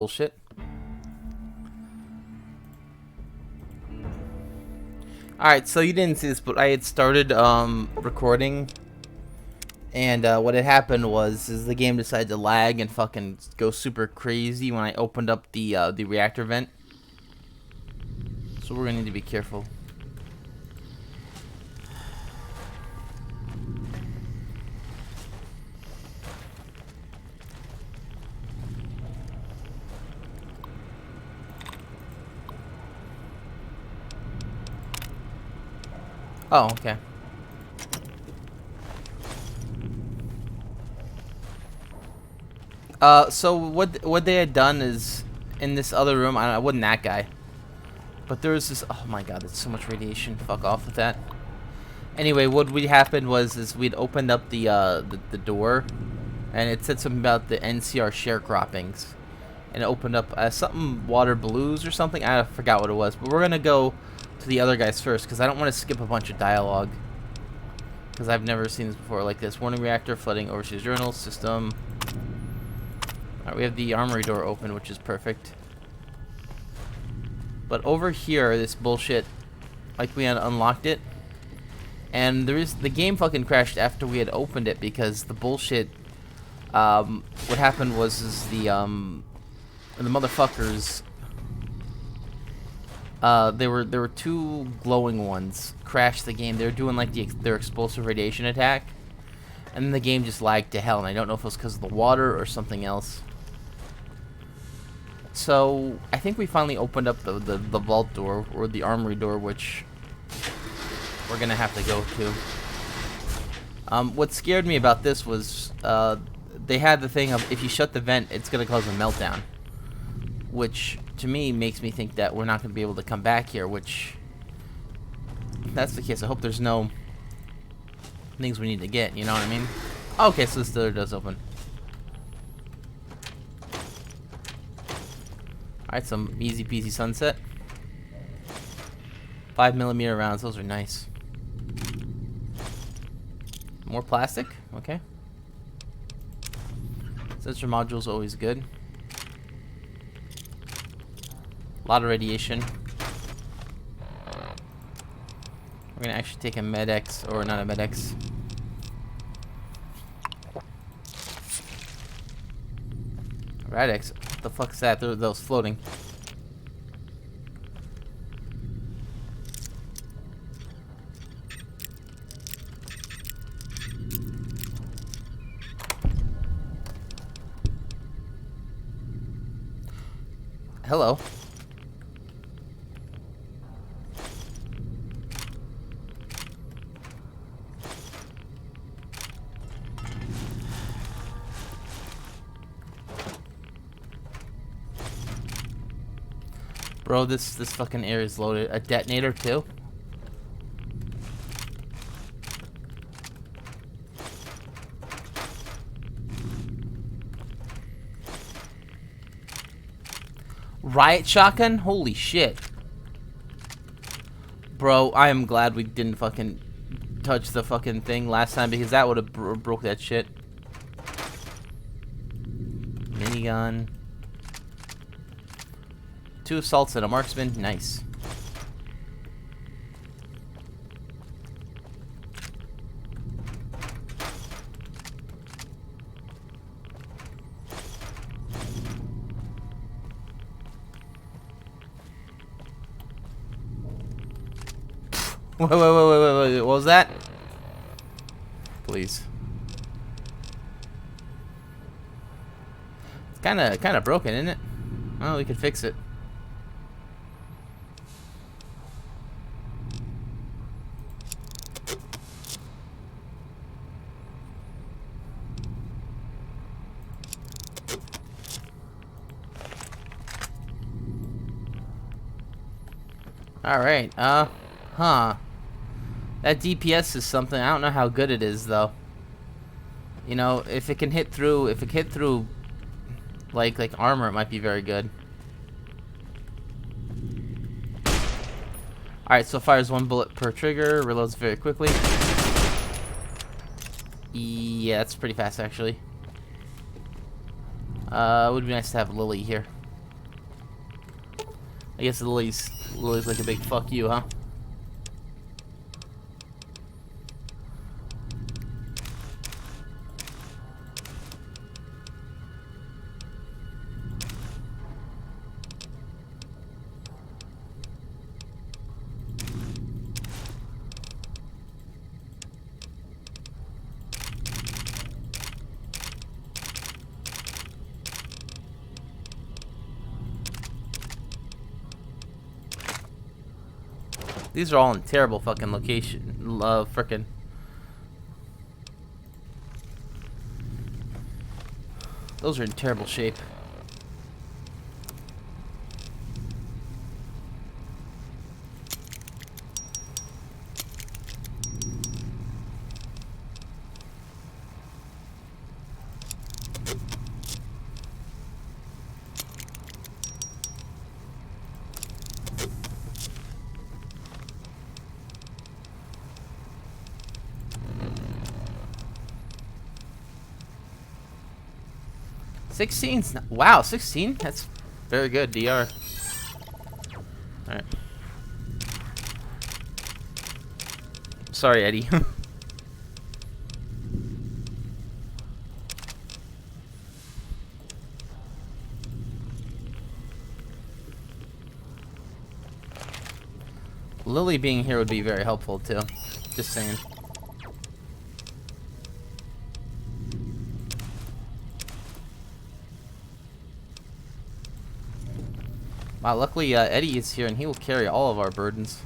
Bullshit. Alright, so you didn't see this, but I had started recording, and what had happened was the game decided to lag and fucking go super crazy when I opened up the reactor vent. So we're gonna need to be careful. Oh, okay. So what they had done is in this other room. I wasn't that guy, but there was this. Oh my god, there's so much radiation. Fuck off with that. Anyway, what we happened was we'd opened up the door, and it said something about the NCR sharecroppings, and it opened up something water blues or something. I forgot what it was, but we're gonna go to the other guys first because I don't want to skip a bunch of dialogue because I've never seen this before. Like this warning reactor flooding overseas journal system. Alright, we have the armory door open, which is perfect. But over here, this bullshit, like we had unlocked it, and the game fucking crashed after we had opened it because the bullshit. What happened was the motherfuckers. There were two glowing ones crashed the game. They were doing like their explosive radiation attack, and then the game just lagged to hell. And I don't know if it was because of the water or something else. So I think we finally opened up the vault door or the armory door, which we're gonna have to go to. What scared me about this was they had the thing of if you shut the vent, it's gonna cause a meltdown, which to me makes me think that we're not gonna be able to come back here. Which, if that's the case, I hope there's no things we need to get. You know what I mean? Okay, so this door does open. Alright, some easy peasy sunset. 5mm rounds, those are nice. More plastic, okay. Sensor module's always good. A lot of radiation. We're gonna actually take a Med-X, or not a Med-X. Rad-X. What the fuck's that? Those floating. Hello. Bro, this fucking area is loaded. A detonator too? Riot shotgun? Holy shit. Bro, I am glad we didn't fucking touch the fucking thing last time because that would have broke that shit. Minigun. 2 assaults and a marksman. Nice. Wait, what was that? Please. It's kind of broken, isn't it? Well, we could fix it. Alright, huh. That DPS is something. I don't know how good it is, though. You know, if it hit through, like armor, it might be very good. Alright, so fires 1 bullet per trigger, reloads very quickly. Yeah, that's pretty fast, actually. It would be nice to have Lily here. I guess Lily's like a big fuck you, huh? These are all in terrible fucking location. Frickin'. Those are in terrible shape. Wow, 16? That's very good, DR. Alright. Sorry, Eddie. Lily being here would be very helpful, too. Just saying. Wow, luckily Eddie is here and he will carry all of our burdens.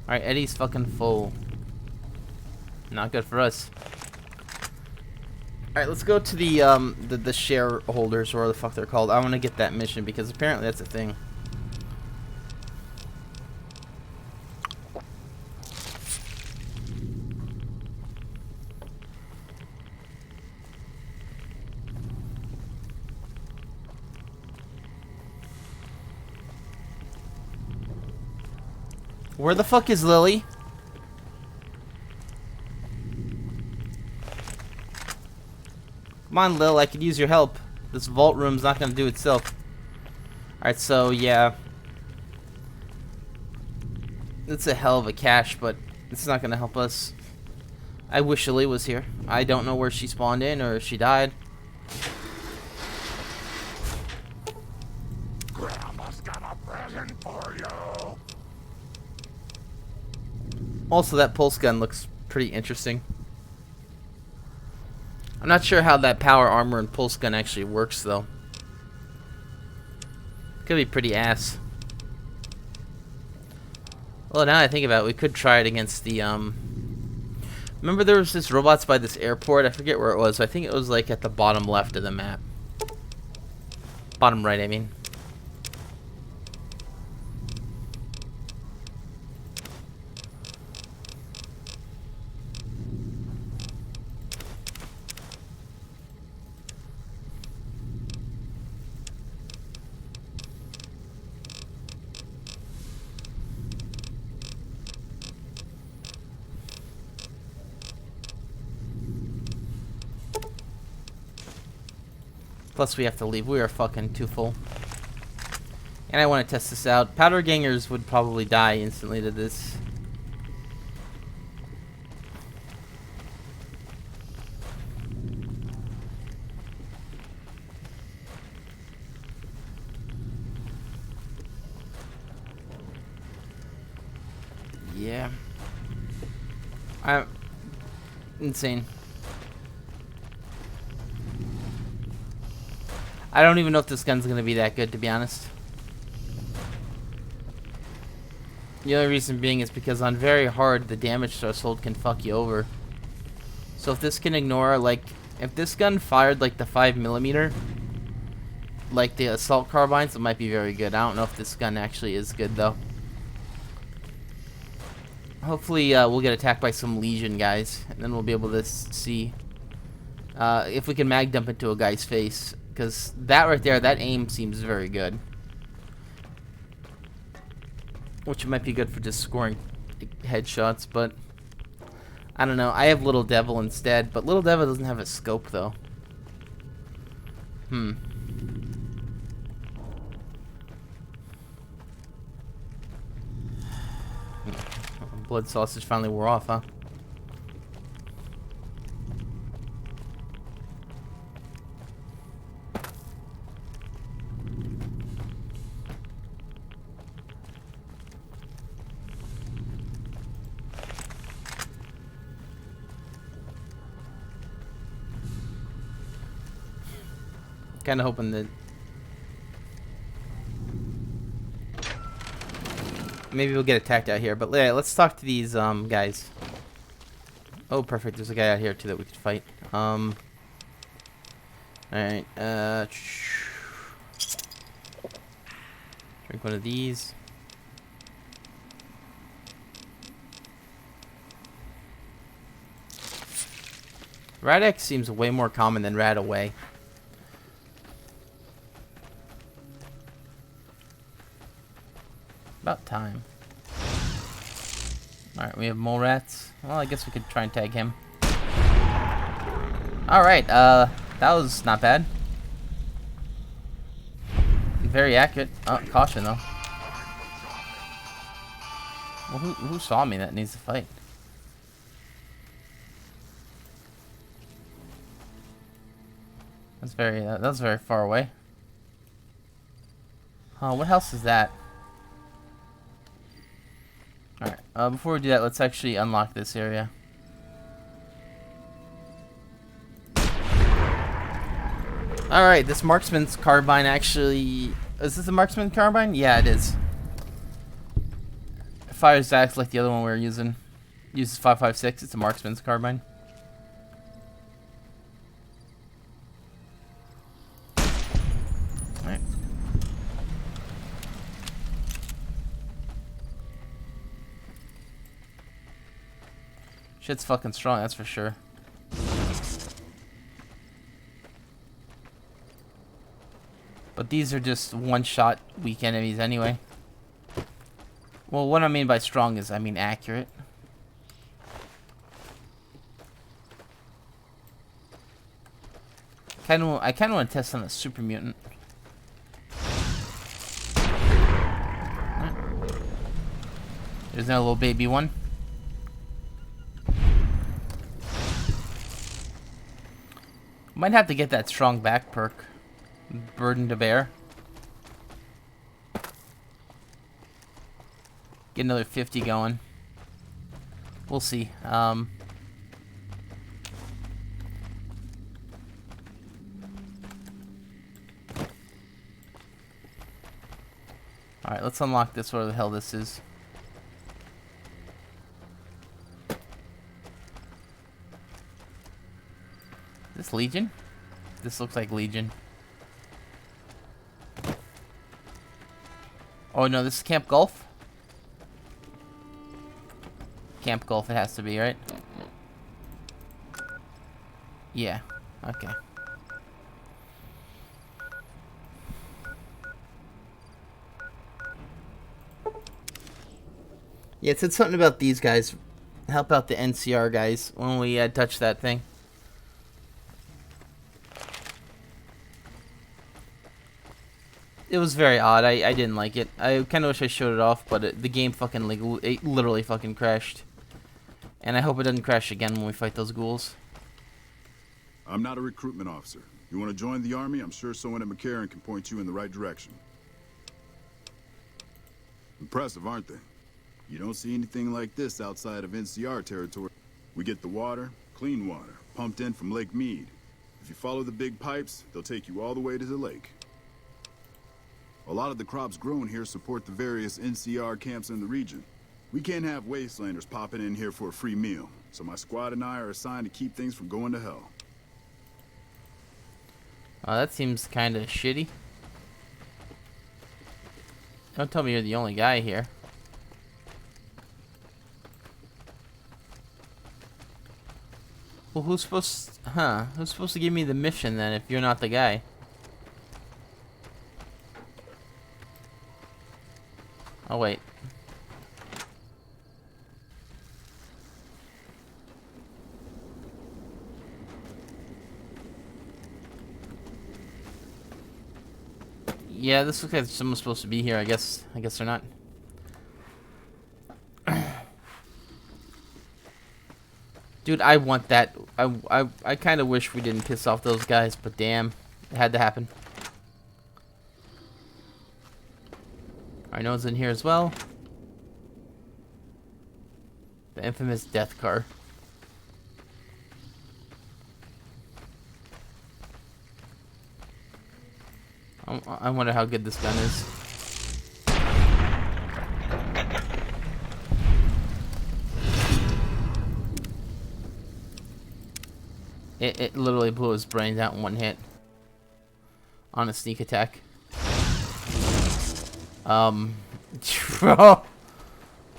Alright, Eddie's fucking full. Not good for us. Alright, let's go to the shareholders, or whatever the fuck they're called. I want to get that mission because apparently that's a thing. Where the fuck is Lily? Come on, Lil, I could use your help. This vault room's not gonna do itself. Alright, so yeah. It's a hell of a cache, but it's not gonna help us. I wish Lily was here. I don't know where she spawned in or if she died. Grandma's got a present for you. Also, that pulse gun looks pretty interesting. I'm not sure how that power armor and pulse gun actually works, though. Could be pretty ass. Well, now I think about it, we could try it against the, Remember there was this robots by this airport? I forget where it was. I think it was, like, at the bottom left of the map. Bottom right, I mean. Plus we have to leave. We are fucking too full. And I want to test this out. Powder gangers would probably die instantly to this. Yeah. I'm insane. I don't even know if this gun's gonna be that good, to be honest. The only reason being is because on very hard, the damage threshold can fuck you over. So if this can ignore, like, if this gun fired like the 5mm, like the assault carbines, it might be very good. I don't know if this gun actually is good though. Hopefully we'll get attacked by some Legion guys, and then we'll be able to see if we can mag dump into a guy's face. Because that right there, that aim seems very good. Which might be good for just scoring headshots, but I don't know. I have Little Devil instead, but Little Devil doesn't have a scope though. Blood sausage finally wore off, huh? Kind of hoping that maybe we'll get attacked out here, but yeah, let's talk to these guys. Oh, perfect. There's a guy out here too that we could fight. All right. Drink one of these. Rad-X seems way more common than Rad-Away. About time. Alright, we have mole rats. Well, I guess we could try and tag him. Alright, that was not bad. Very accurate. Oh, caution though. Well, who saw me that needs to fight? That was very far away. Oh, what house is that? Alright, before we do that, let's actually unlock this area. Alright, this marksman's carbine actually... Is this a marksman carbine? Yeah, it is. It fires exactly like the other one we were using. Uses 5.56, it's a marksman's carbine. Alright. Shit's fucking strong, that's for sure. But these are just one-shot weak enemies anyway. Well, what I mean by strong is I mean accurate. I kind of want to test on a super mutant. There's no little baby one. Might have to get that strong back perk. Burden to bear. Get another 50 going. We'll see. Alright, let's unlock this, whatever the hell this is. Is this Legion? This looks like Legion. Oh no, this is Camp Gulf? Camp Gulf it has to be, right? Yeah, okay. Yeah, it said something about these guys. Help out the NCR guys when we touch that thing. It was very odd. I didn't like it. I kind of wish I showed it off, but the game fucking like it literally fucking crashed. And I hope it doesn't crash again when we fight those ghouls. I'm not a recruitment officer. You want to join the army? I'm sure someone at McCarran can point you in the right direction. Impressive, aren't they? You don't see anything like this outside of NCR territory. We get the water, clean water, pumped in from Lake Mead. If you follow the big pipes, they'll take you all the way to the lake. A lot of the crops grown here support the various NCR camps in the region. We can't have wastelanders popping in here for a free meal, so my squad and I are assigned to keep things from going to hell. That seems kind of shitty. Don't tell me you're the only guy here. Well, who's supposed to give me the mission then if you're not the guy? Oh, wait. Yeah, this looks like someone's supposed to be here. I guess they're not. Dude, I want that. I kind of wish we didn't piss off those guys, but damn, it had to happen. Alright, no one's in here as well. The infamous death car. I wonder how good this gun is. It literally blew his brains out in one hit. On a sneak attack. Bro.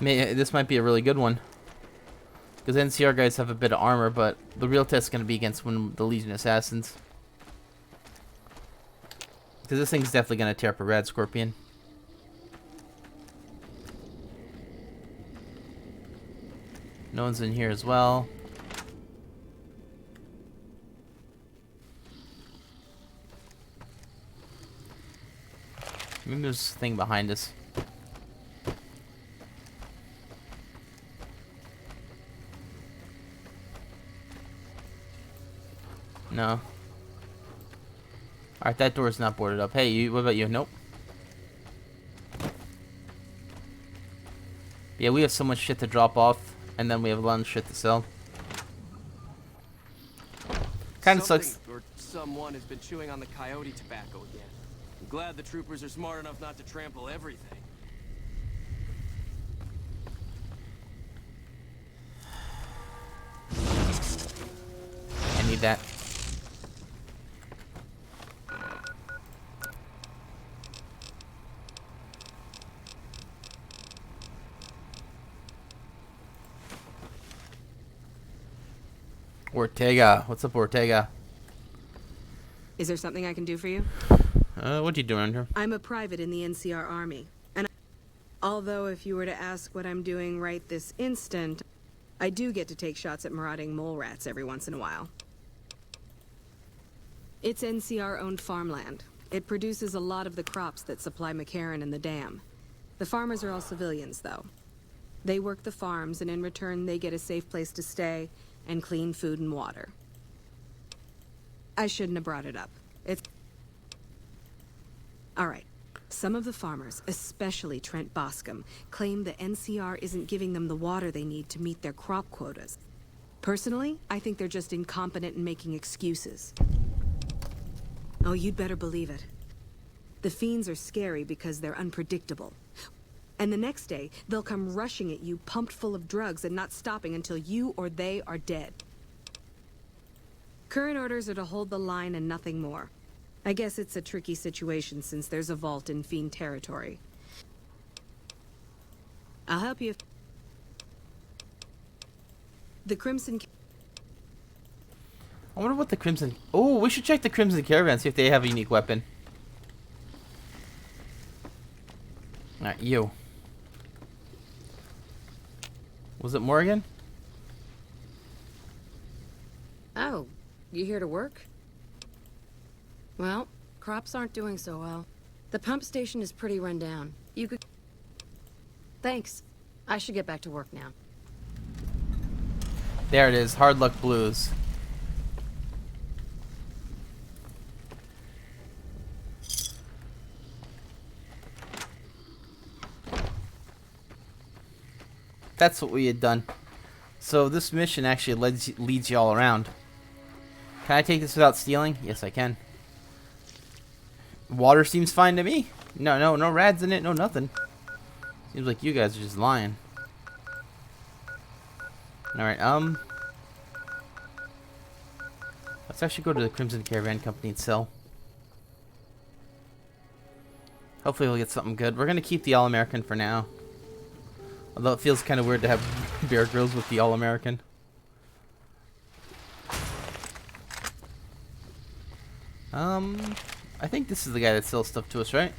This might be a really good one. Because NCR guys have a bit of armor, but the real test is going to be against one of the Legion Assassins. Because this thing's definitely going to tear up a Rad Scorpion. No one's in here as well. Maybe there's a thing behind us. No. Alright, that door's not boarded up. Hey, you, what about you? Nope. Yeah, we have so much shit to drop off, and then we have a lot of shit to sell. Kinda sucks. Or someone has been chewing on the coyote tobacco again. I'm glad the troopers are smart enough not to trample everything. I need that. Ortega. What's up, Ortega? Is there something I can do for you? What you doing here? I'm a private in the NCR Army, and although if you were to ask what I'm doing right this instant, I do get to take shots at marauding mole rats every once in a while. It's NCR-owned farmland. It produces a lot of the crops that supply McCarran and the dam. The farmers are all civilians, though. They work the farms, and in return, they get a safe place to stay and clean food and water. I shouldn't have brought it up. It's... Alright. Some of the farmers, especially Trent Boscom, claim the NCR isn't giving them the water they need to meet their crop quotas. Personally, I think they're just incompetent and making excuses. Oh, you'd better believe it. The fiends are scary because they're unpredictable. And the next day, they'll come rushing at you, pumped full of drugs and not stopping until you or they are dead. Current orders are to hold the line and nothing more. I guess it's a tricky situation since there's a vault in fiend territory. I'll help you. The Crimson... I wonder what the Crimson... Oh, we should check the Crimson Caravan, see if they have a unique weapon. Alright, you. Was it Morgan? Oh, you here to work? Well, crops aren't doing so well. The pump station is pretty run down. You could... Thanks. I should get back to work now. There it is, Hard Luck Blues. That's what we had done. So this mission actually leads you all around. Can I take this without stealing? Yes, I can. Water seems fine to me. No rads in it, no nothing. Seems like you guys are just lying. Alright, let's actually go to the Crimson Caravan Company and sell. Hopefully we'll get something good. We're gonna keep the All-American for now. Although it feels kind of weird to have Bear Grylls with the All-American. I think this is the guy that sells stuff to us, right?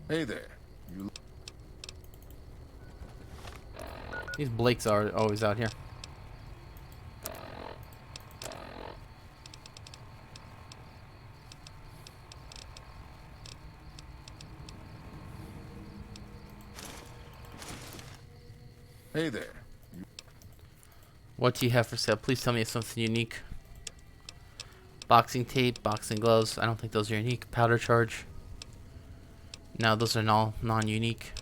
Hey there. You These Blakes are always out here. Hey there. What do you have for sale? Please tell me it's something unique. Boxing tape, boxing gloves. I don't think those are unique. Powder charge. No, those are all non-unique.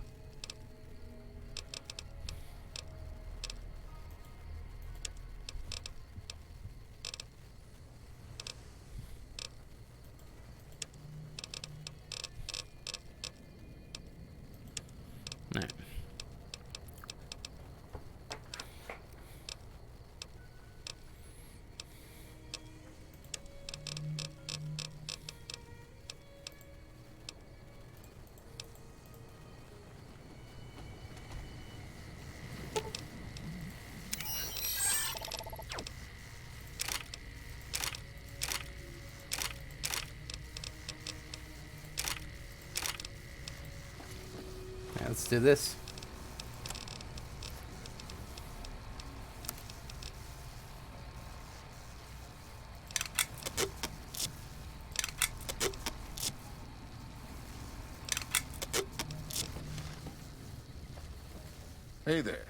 Alright. Yeah, let's do this. Hey there.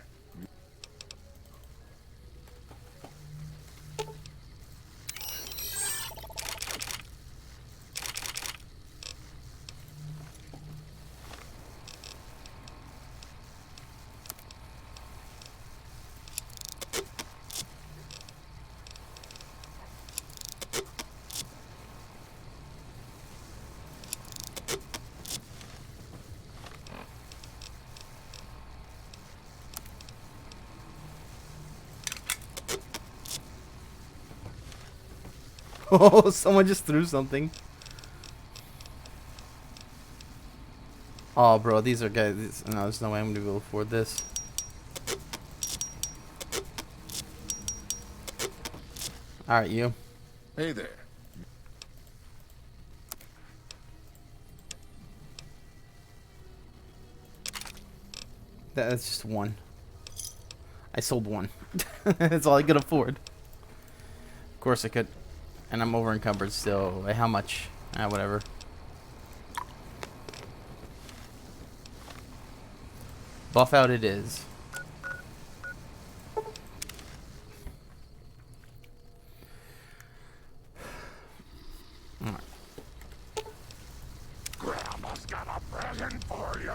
Oh, someone just threw something. Oh, bro, these are guys. No, there's no way I'm gonna be able to afford this. Alright, you. Hey there. That's just one. I sold one. That's all I could afford. Of course I could. And I'm over encumbered still. How much? Whatever. Buff out it is. Grandma's got a present for you.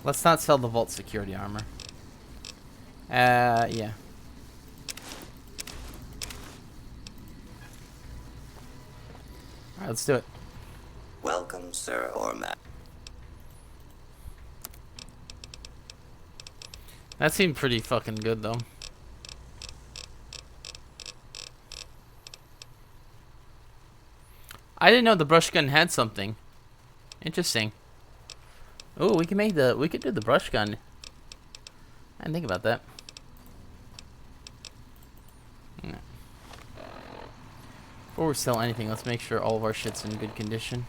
Let's not sell the vault security armor. Yeah. Alright, let's do it. Welcome, sir or ma'am. That seemed pretty fucking good, though. I didn't know the brush gun had something. Interesting. Oh, we can do the brush gun. I didn't think about that. Yeah. Before we sell anything, let's make sure all of our shit's in good condition.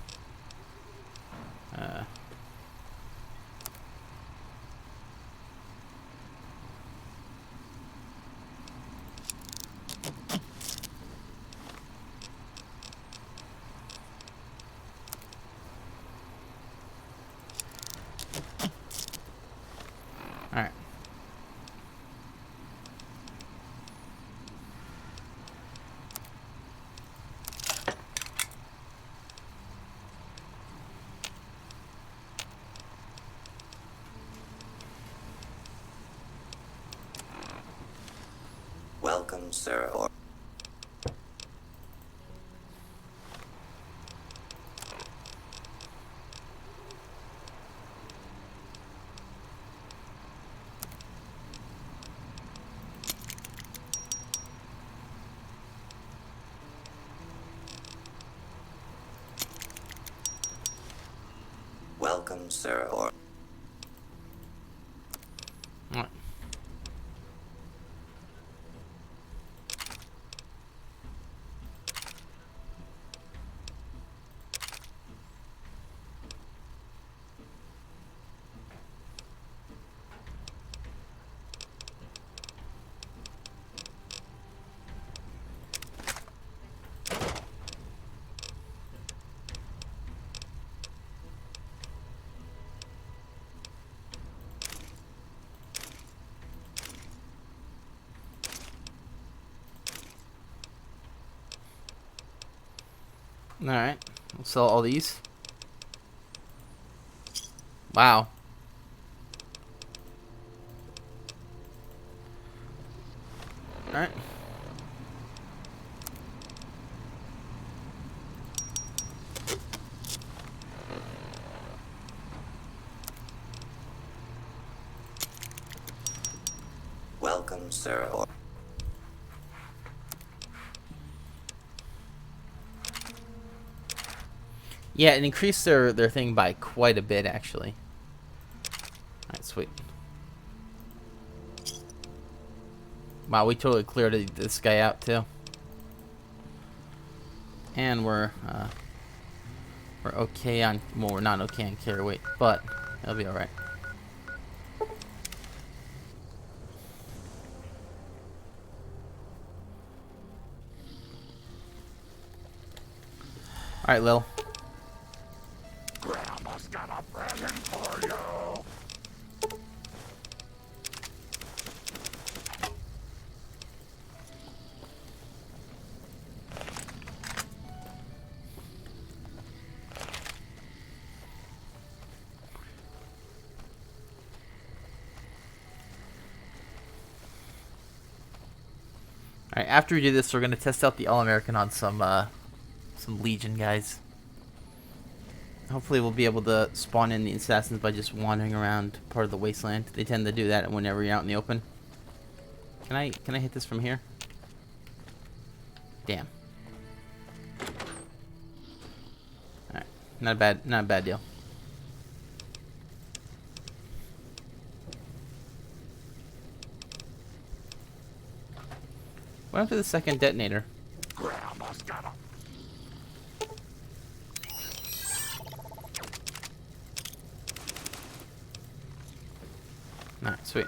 Alright. Welcome, sir, or... Welcome, sir, or... Alright. Alright. We'll sell all these. Wow. Alright. Welcome, sir, or... Yeah, it increased their thing by quite a bit, actually. Alright, sweet. Wow, we totally cleared this guy out, too. And we're okay on... Well, we're not okay on carry weight, but it'll be alright. Alright, Lil. Grandma's got a present for you. Alright, after we do this, we're gonna test out the All-American on some Legion guys. Hopefully we'll be able to spawn in the assassins by just wandering around part of the wasteland. They tend to do that whenever you're out in the open. Can I hit this from here? Damn. Alright. Not a bad deal. What happened to the second detonator? Grandma's got a... Alright, sweet.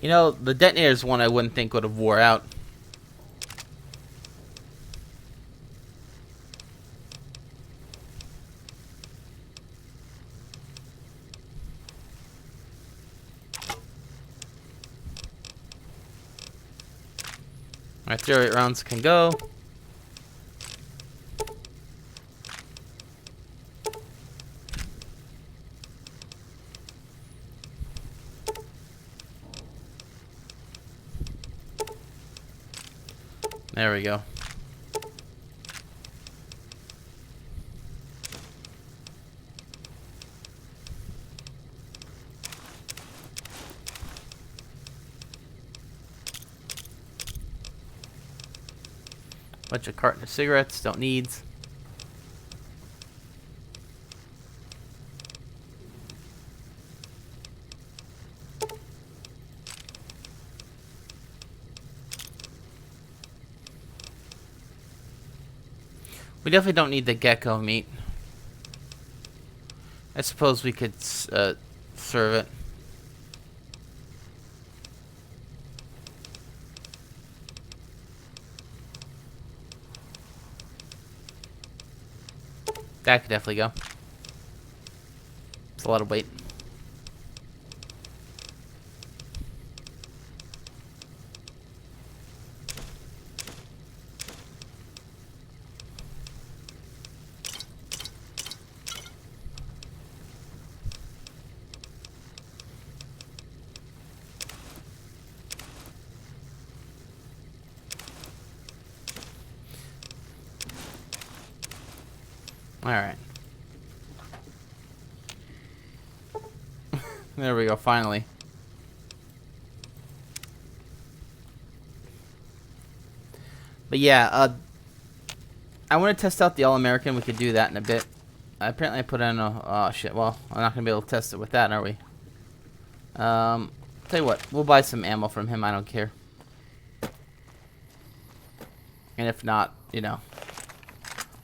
You know, the detonator's one I wouldn't think would have wore out. Alright, 08 rounds can go. There we go. Bunch of carton of cigarettes, don't need. We definitely don't need the gecko meat. I suppose we could serve it. That could definitely go. It's a lot of weight. Alright. There we go, finally. But yeah, I want to test out the All-American. We could do that in a bit. Apparently I put in a... Oh, shit. Well, I'm not going to be able to test it with that, are we? Tell you what. We'll buy some ammo from him. I don't care. And if not, you know.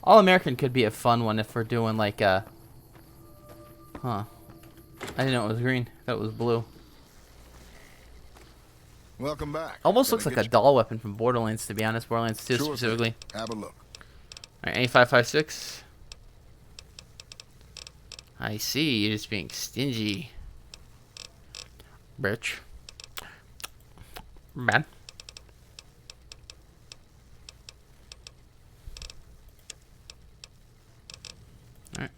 All-American could be a fun one if we're doing like a... Huh. I didn't know it was green. I thought it was blue. Welcome back. Almost Gonna looks like get a doll weapon from Borderlands, to be honest. Borderlands 2 Sure thing. specifically. Have a look. Alright, A556. I see. You're just being stingy. Bitch. Man. Alright.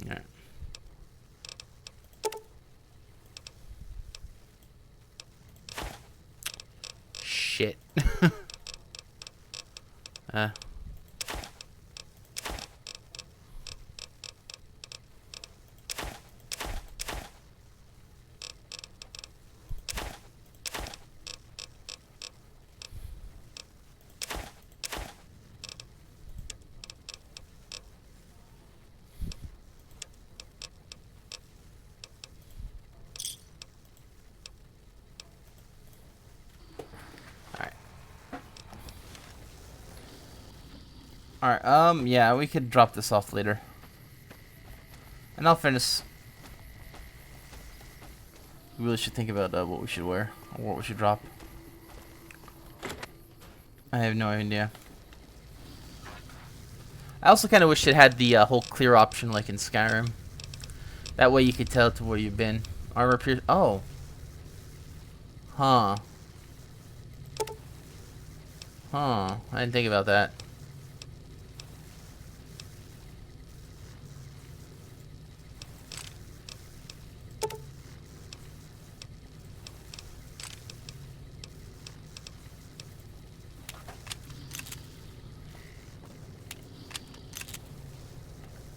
Alright. Shit. uh. Alright, yeah, we could drop this off later. And I'll finish. We really should think about what we should wear, or what we should drop. I have no idea. I also kind of wish it had the whole clear option like in Skyrim. That way you could tell to where you've been. Armor pierce. Oh. Huh. Huh. I didn't think about that.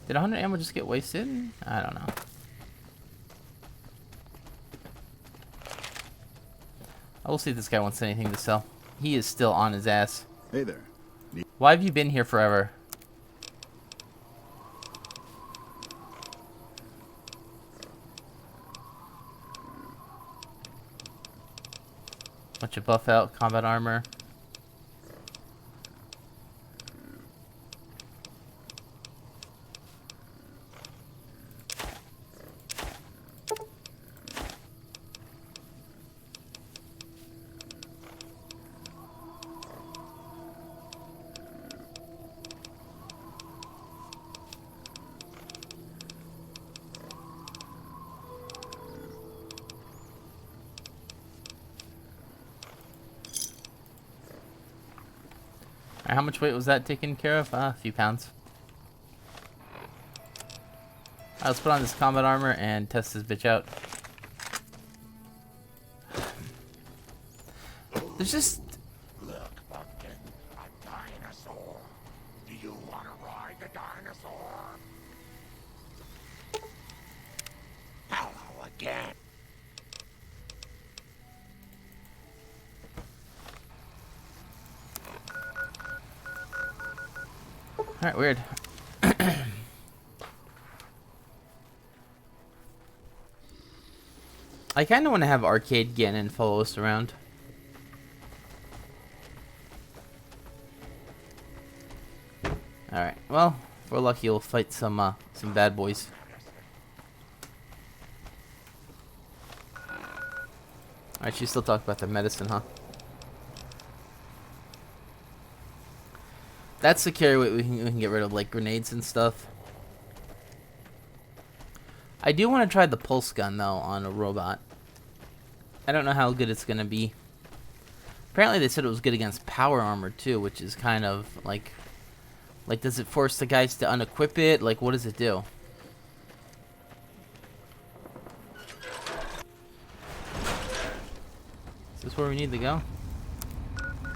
Did 100 ammo just get wasted? I don't know. I will see if this guy wants anything to sell. He is still on his ass. Hey there. Why have you been here forever? Bunch of buff out, combat armor. How much weight was that taken care of? A few pounds. Let's put on this combat armor and test this bitch out. There's just... Look, Pumpkin, a dinosaur. Do you want to ride the dinosaur? Hello again. Alright, weird. I kind of want to have Arcade get in and follow us around. Alright, well, if we're lucky, we'll fight some bad boys. Alright, she's still talking about the medicine, huh? That's the carry weight we can get rid of, like grenades and stuff. I do want to try the pulse gun though on a robot. I don't know how good it's gonna be. Apparently they said it was good against power armor too, which is kind of like does it force the guys to unequip it? Like what does it do? Is this where we need to go?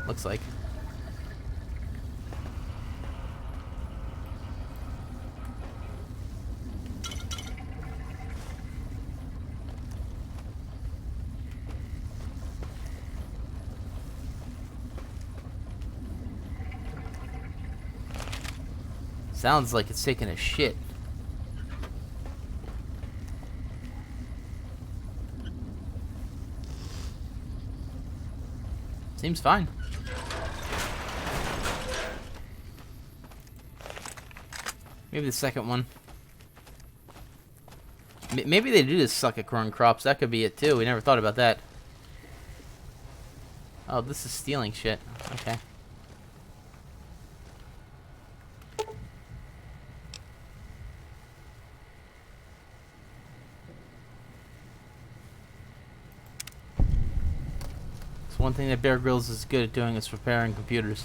Looks like. Sounds like it's taking a shit. Seems fine. Maybe the second one. Maybe they do just suck at growing crops. That could be it too. We never thought about that. Oh, this is stealing shit. Okay. So one thing that Bear Grylls is good at doing is repairing computers.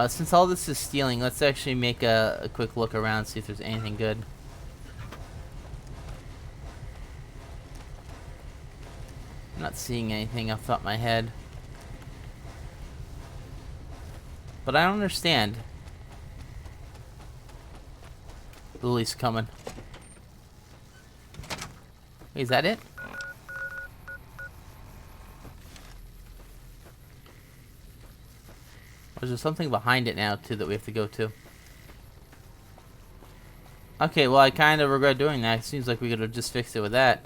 Since all this is stealing, let's actually make a quick look around, see if there's anything good. I'm not seeing anything off the top of my head. But I don't understand. Lily's coming. Wait, is that it? Or is there something behind it now, too, that we have to go to? Okay, well, I kind of regret doing that. It seems like we could have just fixed it with that.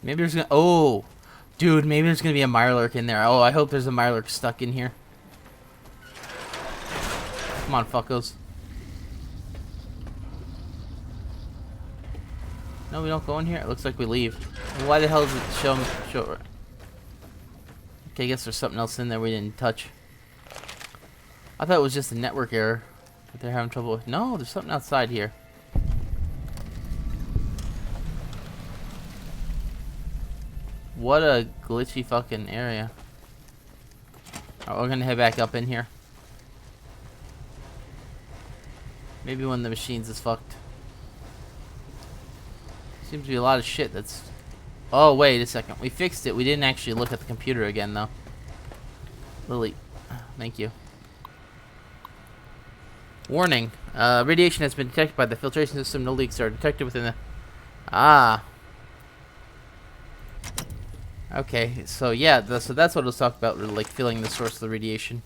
Maybe there's gonna... Oh! Dude, maybe there's gonna be a Mirelurk in there. Oh, I hope there's a Mirelurk stuck in here. Come on, fuckos. No, we don't go in here? It looks like we leave. Why the hell does it show... Okay, I guess there's something else in there we didn't touch. I thought it was just a network error that they're having trouble with. No, there's something outside here. What a glitchy fucking area. Alright, we're gonna head back up in here. Maybe one of the machines is fucked. Seems to be a lot of shit that's... Oh, wait a second. We fixed it. We didn't actually look at the computer again, though. Lily, thank you. Warning. Radiation has been detected by the filtration system. No leaks are detected within the... Ah. Okay, so yeah, so that's what it was talking about, like filling the source of the radiation.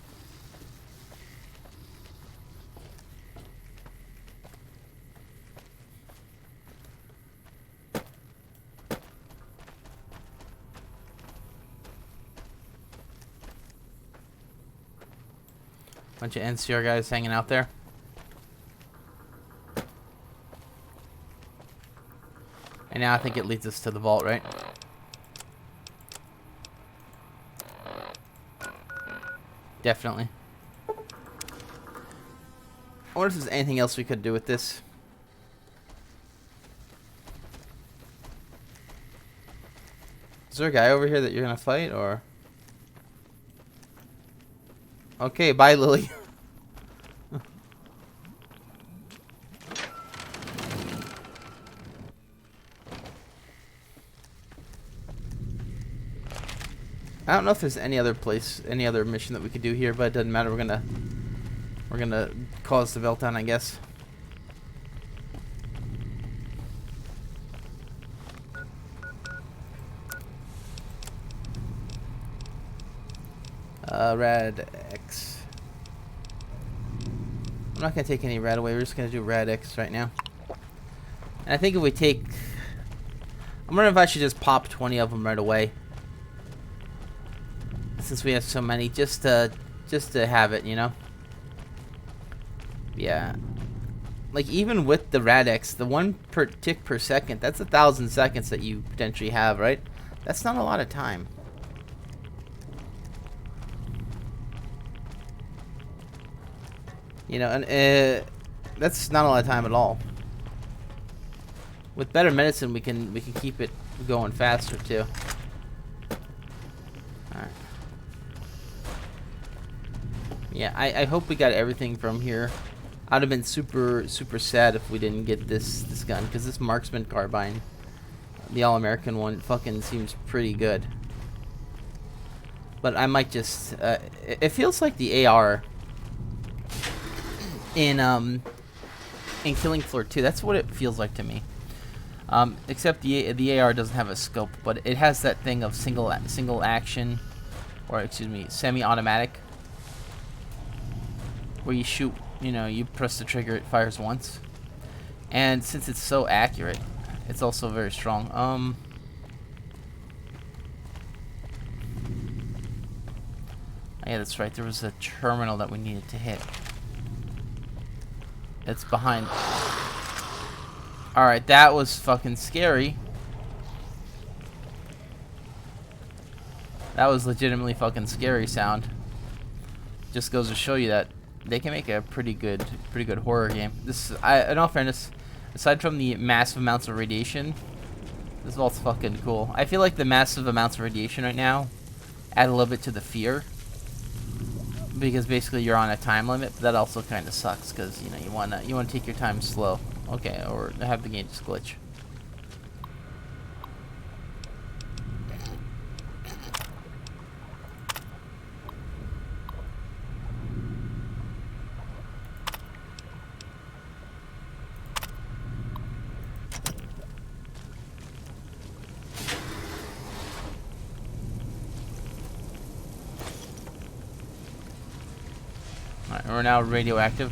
Bunch of NCR guys hanging out there. And now I think it leads us to the vault, right? Definitely. I wonder if there's anything else we could do with this. Is there a guy over here that you're gonna fight, or? Okay, bye, Lily. I don't know if there's any other place, any other mission that we could do here, but it doesn't matter. We're gonna cause the meltdown, I guess. Rad X. I'm not gonna take any red away. We're just gonna do red X right now. And I think if we take, I'm wondering if I should just pop 20 of them right away, since we have so many, just to have it, you know. Yeah. Like, even with the Rad-X, the 1 per tick per second, that's 1,000 seconds that you potentially have, right? That's not a lot of time. You know, and that's not a lot of time at all. With better medicine, we can keep it going faster too. All right. Yeah, I hope we got everything from here. I'd have been super sad if we didn't get this gun, because this marksman carbine, the all-American one, fucking seems pretty good. But I might just it feels like the AR in Killing Floor 2. That's what it feels like to me. Except the AR doesn't have a scope, but it has that thing of single action, or excuse me, semi-automatic, where you shoot. You know, you press the trigger, it fires once. And since it's so accurate, it's also very strong. Yeah, that's right. There was a terminal that we needed to hit. It's behind. Alright, that was fucking scary. That was legitimately fucking scary sound. Just goes to show you that they can make a pretty good horror game. This, in all fairness, aside from the massive amounts of radiation, this vault's fucking cool. I feel like the massive amounts of radiation right now add a little bit to the fear, because basically you're on a time limit. But that also kind of sucks, because you know you wanna take your time slow. Okay, or have the game just glitch. Alright, we're now radioactive.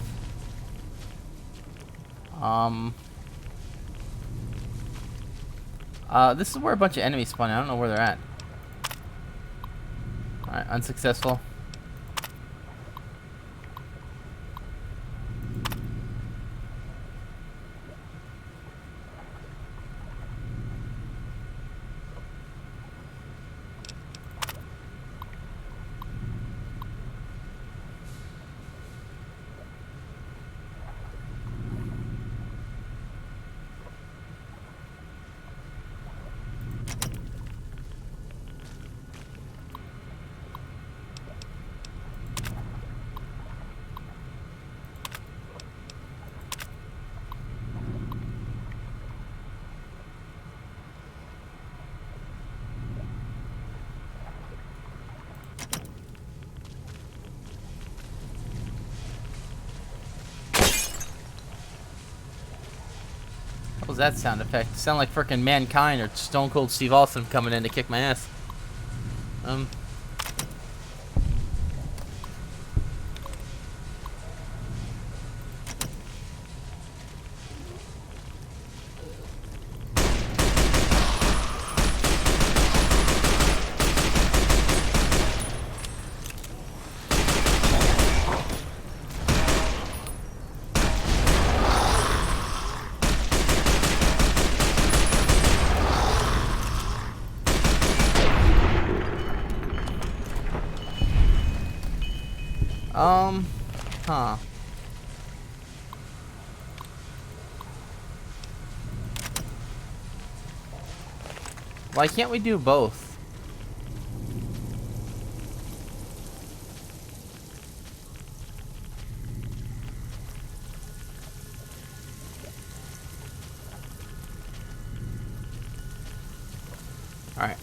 This is where a bunch of enemies spawn. I don't know where they're at. Alright, unsuccessful. What was that sound effect? It sounded like frickin' Mankind or Stone Cold Steve Austin coming in to kick my ass. Huh. Why can't we do both? Alright.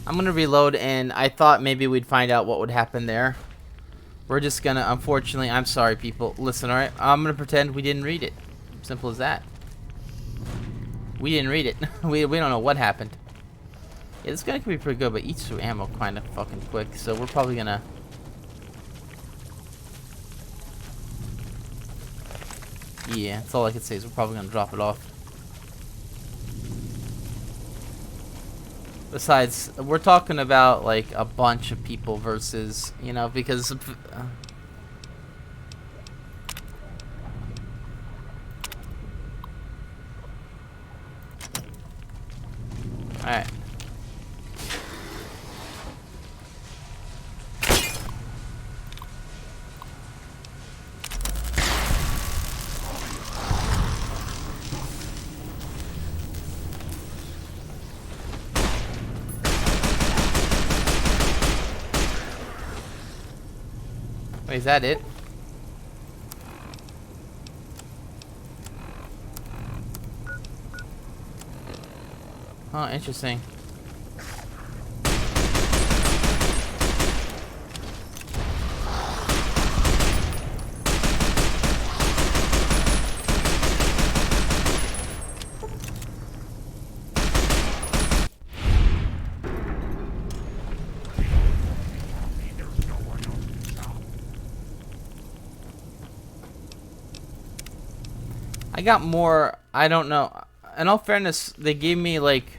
I'm gonna reload, and I thought maybe we'd find out what would happen there. We're just gonna, unfortunately, I'm sorry people, listen, alright? I'm gonna pretend we didn't read it. Simple as that. We didn't read it. we don't know what happened. Yeah, this gun could be pretty good, but eats through ammo kind of fucking quick, so we're probably gonna Yeah, that's all I can say is we're probably gonna drop it off. Besides, we're talking about like a bunch of people versus, you know, because alright. Wait, is that it? Oh, interesting. I got more, I don't know. In all fairness, they gave me like...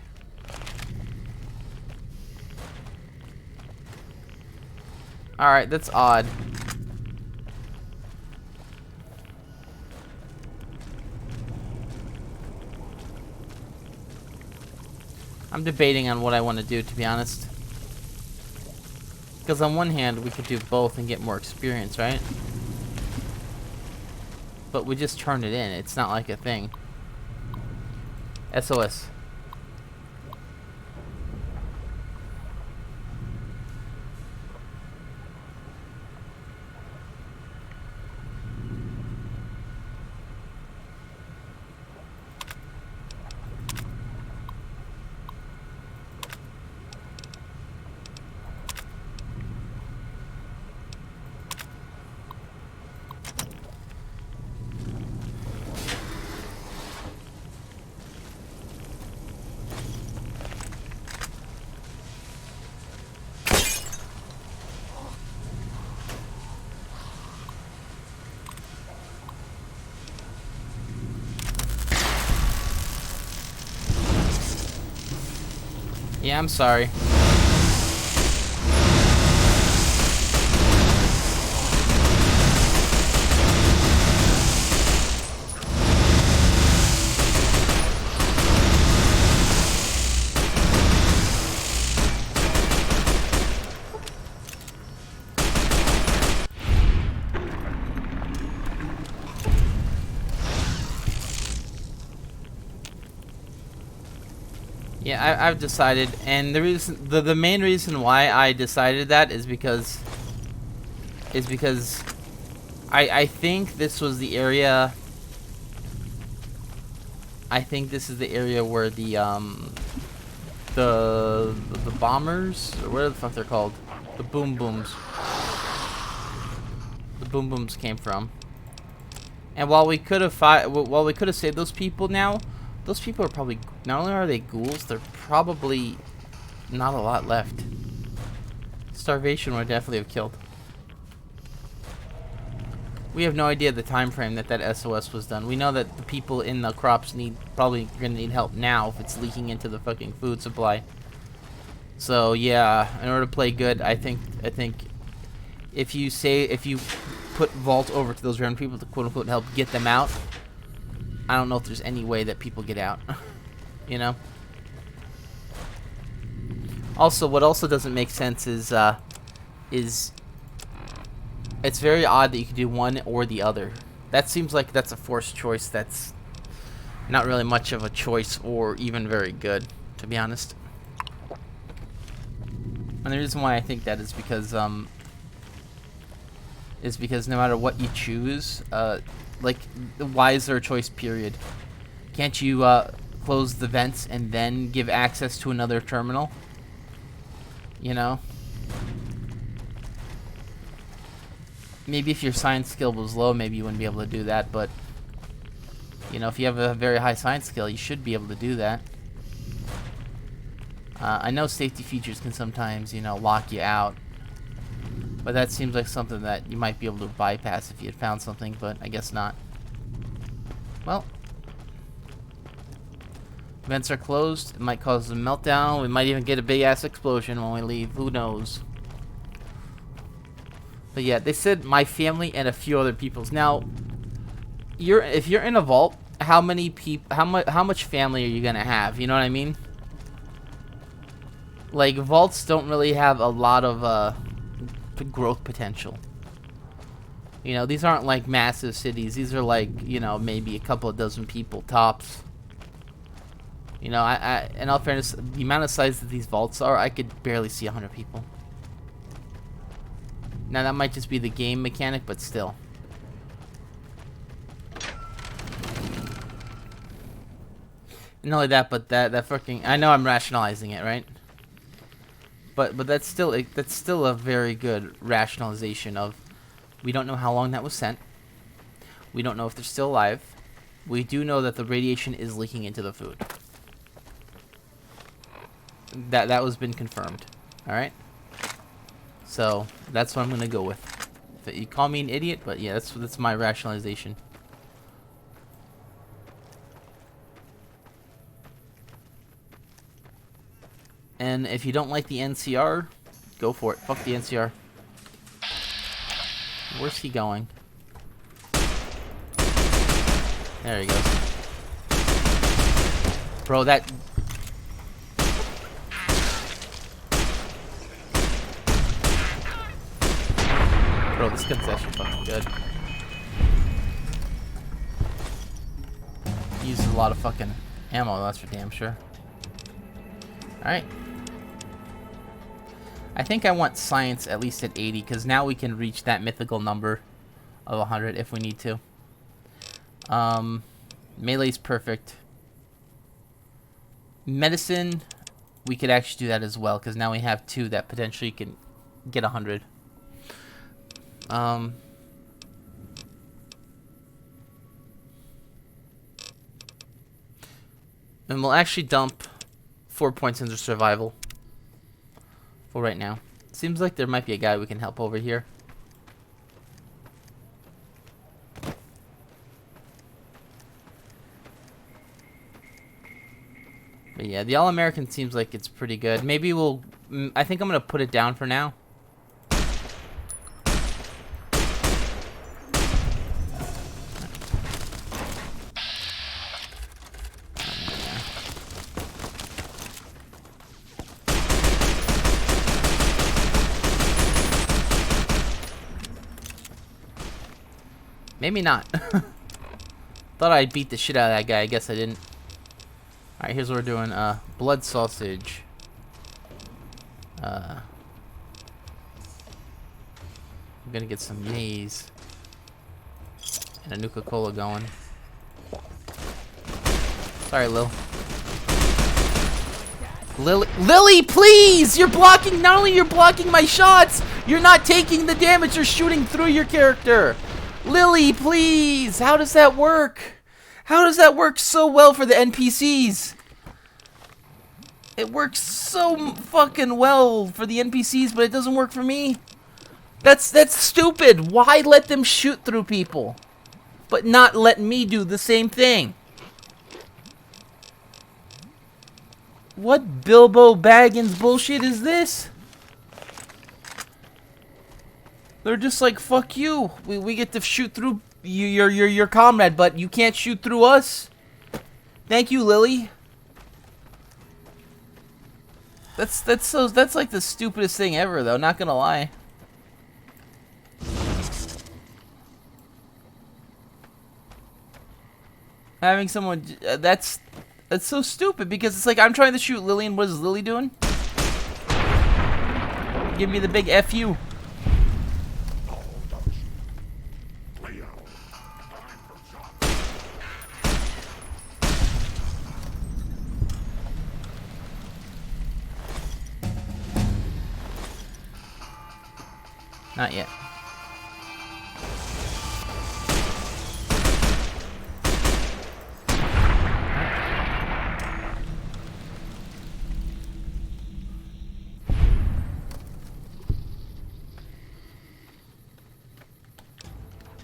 Alright, that's odd. I'm debating on what I want to do, to be honest. Because on one hand, we could do both and get more experience, right? But we just turned it in. It's not like a thing. SOS. Yeah, I'm sorry. Yeah, I've decided, and the main reason why I decided that is because I think this was the area. I think this is the area where the bombers, or whatever the fuck they're called, the boom booms came from. And while we could have saved those people now, those people are probably, not only are they ghouls, they're probably not a lot left. Starvation would definitely have killed. We have no idea the time frame that SOS was done. We know that the people in the crops probably gonna need help now if it's leaking into the fucking food supply. So yeah, in order to play good, I think if you put Vault over to those random people to quote unquote help get them out, I don't know if there's any way that people get out. You know? Also, what also doesn't make sense is it's very odd that you can do one or the other. That seems like that's a forced choice that's not really much of a choice or even very good, to be honest. And the reason why I think that is because no matter what you choose, like, why is there a choice period? Can't you close the vents and then give access to another terminal? You know? Maybe if your science skill was low, maybe you wouldn't be able to do that, but you know, if you have a very high science skill, you should be able to do that. I know safety features can sometimes, you know, lock you out, but that seems like something that you might be able to bypass if you had found something, but I guess not. Well, vents are closed. It might cause a meltdown. We might even get a big ass explosion when we leave. Who knows? But yeah, they said my family and a few other people's. Now, if you're in a vault, how many people? How much family are you gonna have? You know what I mean? Like vaults don't really have a lot of growth potential. You know, these aren't like massive cities. These are like, you know, maybe a couple of dozen people tops. You know, in all fairness, the amount of size that these vaults are, I could barely see 100 people. Now that might just be the game mechanic, but still. And not only that, but that fucking, I know I'm rationalizing it, right? But that's still a very good rationalization of, we don't know how long that was sent. We don't know if they're still alive. We do know that the radiation is leaking into the food. That was been confirmed. All right. So that's what I'm gonna go with. You call me an idiot, but yeah, that's my rationalization. And if you don't like the NCR, go for it. Fuck the NCR. Where's he going? There he goes. Bro, that... Bro, this gun's actually fucking good. He uses a lot of fucking ammo, that's for damn sure. Alright. I think I want science at least at 80, because now we can reach that mythical number of 100 if we need to. Melee's perfect. Medicine, we could actually do that as well, because now we have 2 that potentially can get 100. And we'll actually dump 4 points into survival for right now. Seems like there might be a guy we can help over here. But yeah, the All-American seems like it's pretty good. Maybe we'll... I think I'm going to put it down for now. Maybe not. Thought I'd beat the shit out of that guy. I guess I didn't. Alright, here's what we're doing. Blood sausage. I'm gonna get some maize. And a Nuka-Cola going. Sorry, Lil. Lily, please! You're blocking, not only you're blocking my shots, you're not taking the damage, you're shooting through your character. Lily, please! How does that work? How does that work so well for the NPCs? It works so fucking well for the NPCs, but it doesn't work for me. That's stupid. Why let them shoot through people, but not let me do the same thing? What Bilbo Baggins bullshit is this? They're just like, fuck you. We get to shoot through your comrade, but you can't shoot through us. Thank you, Lily. That's like the stupidest thing ever, though. Not gonna lie. Having someone that's so stupid, because it's like I'm trying to shoot Lily, and what is Lily doing? Give me the big FU. Not yet.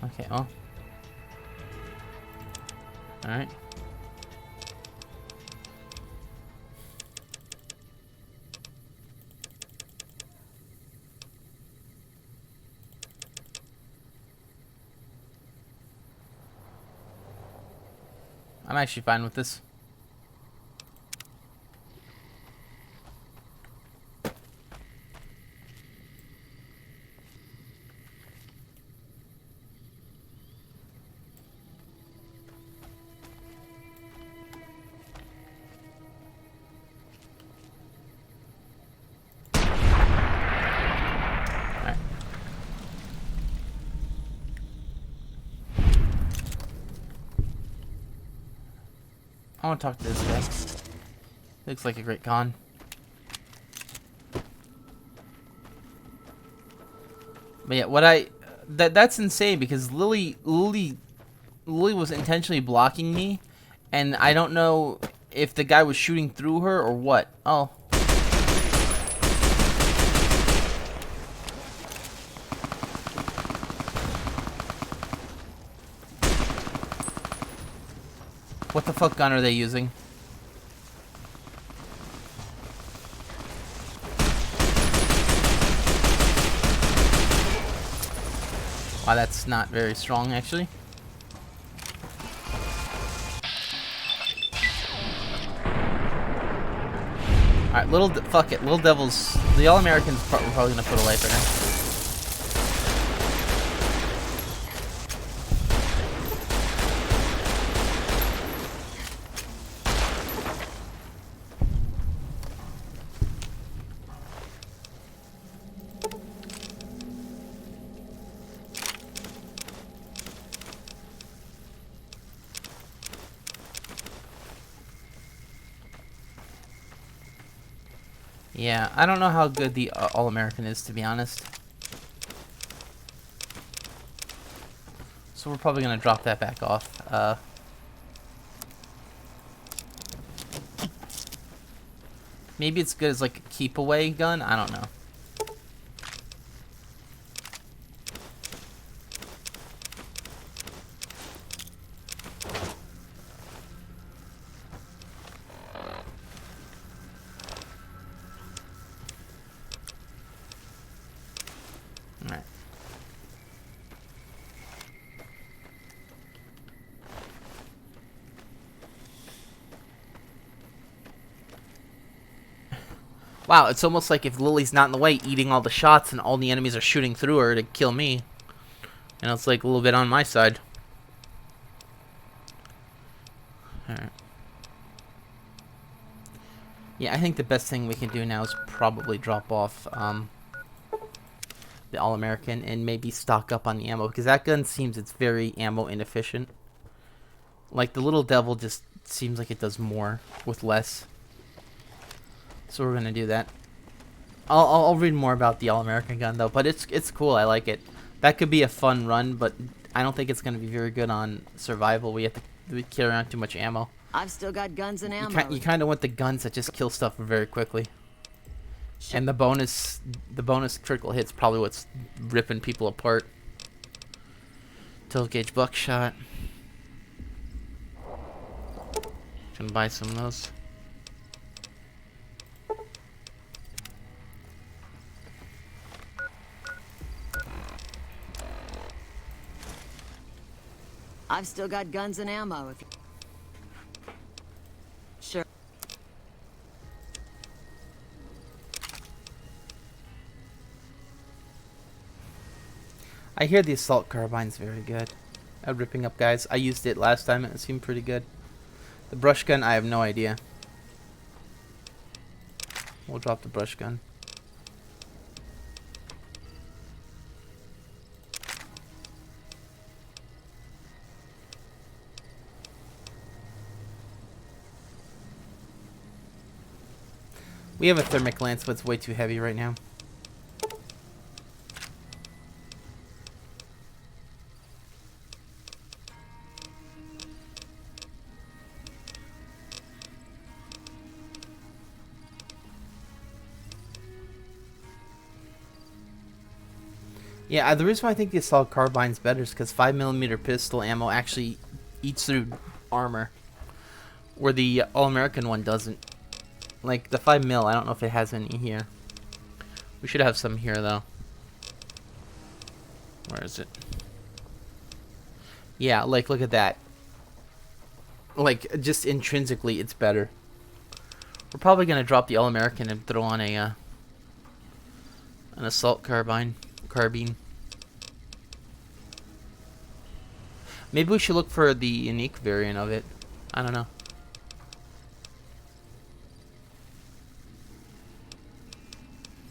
Okay, well. Alright. I'm actually fine with this. Alright. I want to talk to this guy. Looks like a great con. But yeah, that's insane because Lily was intentionally blocking me, and I don't know if the guy was shooting through her or what. Oh. What the fuck gun are they using? Wow, that's not very strong, actually. Alright, fuck it. Little Devils, the All-Americans we're probably gonna put away for now. Yeah, I don't know how good the All-American is, to be honest. So we're probably going to drop that back off. Maybe it's good as like a keep-away gun? I don't know. Alright. Wow, it's almost like if Lily's not in the way, eating all the shots, and all the enemies are shooting through her to kill me. And it's like a little bit on my side. Alright. Yeah, I think the best thing we can do now is probably drop off the All-American and maybe stock up on the ammo, because that gun seems it's very ammo inefficient. Like the Little Devil just seems like it does more with less. So we're gonna do that. I'll read more about the All-American gun though, but it's cool. I like it. That could be a fun run, but I don't think it's gonna be very good on survival. We carry around too much ammo. I've still got guns and ammo. You kind of want the guns that just kill stuff very quickly. And the bonus critical hit's probably what's ripping people apart. 12 gauge buckshot. Gonna buy some of those. I've still got guns and ammo. Sure. I hear the assault carbine's very good at ripping up guys. I used it last time and it seemed pretty good. The brush gun, I have no idea. We'll drop the brush gun. We have a thermic lance, but it's way too heavy right now. Yeah, the reason why I think the assault carbine's better is because 5mm pistol ammo actually eats through armor, where the All-American one doesn't. Like the 5mm, I don't know if it has any here. We should have some here though. Where is it? Yeah, like look at that. Like just intrinsically, it's better. We're probably gonna drop the All-American and throw on a an assault carbine. Maybe we should look for the unique variant of it. I don't know.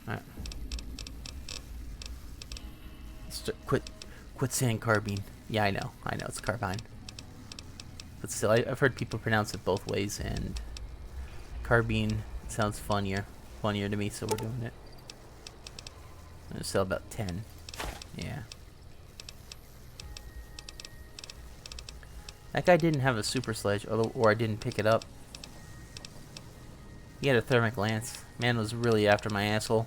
Alright. Quit saying carbine. Yeah, I know it's carbine. But still, I've heard people pronounce it both ways, and carbine sounds funnier to me, so we're doing it. I'm gonna sell about 10. Yeah. That guy didn't have a super sledge, or I didn't pick it up. He had a thermic lance. Man was really after my asshole.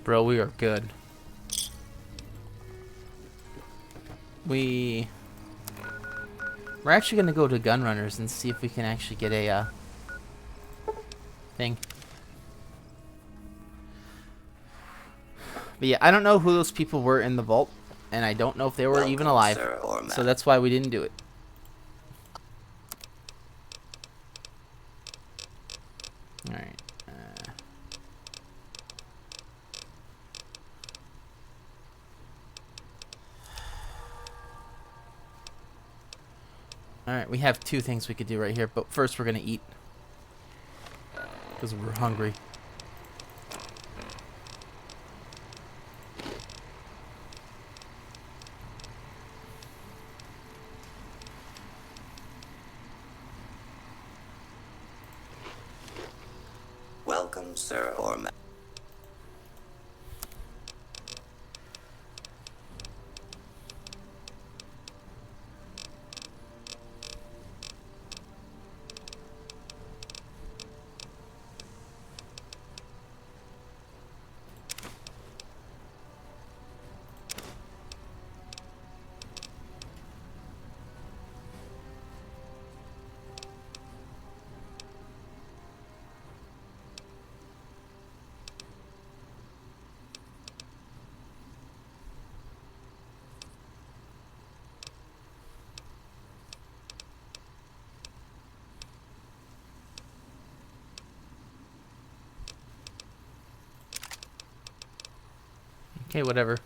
Bro, we are good. We're actually gonna go to Gunrunners and see if we can actually get a thing. But yeah, I don't know who those people were in the vault, and I don't know if they were even alive. So that's why we didn't do it. Alright. Alright, we have two things we could do right here, but first we're gonna eat. Because we're hungry. Welcome, sir or ma'am. Okay, whatever.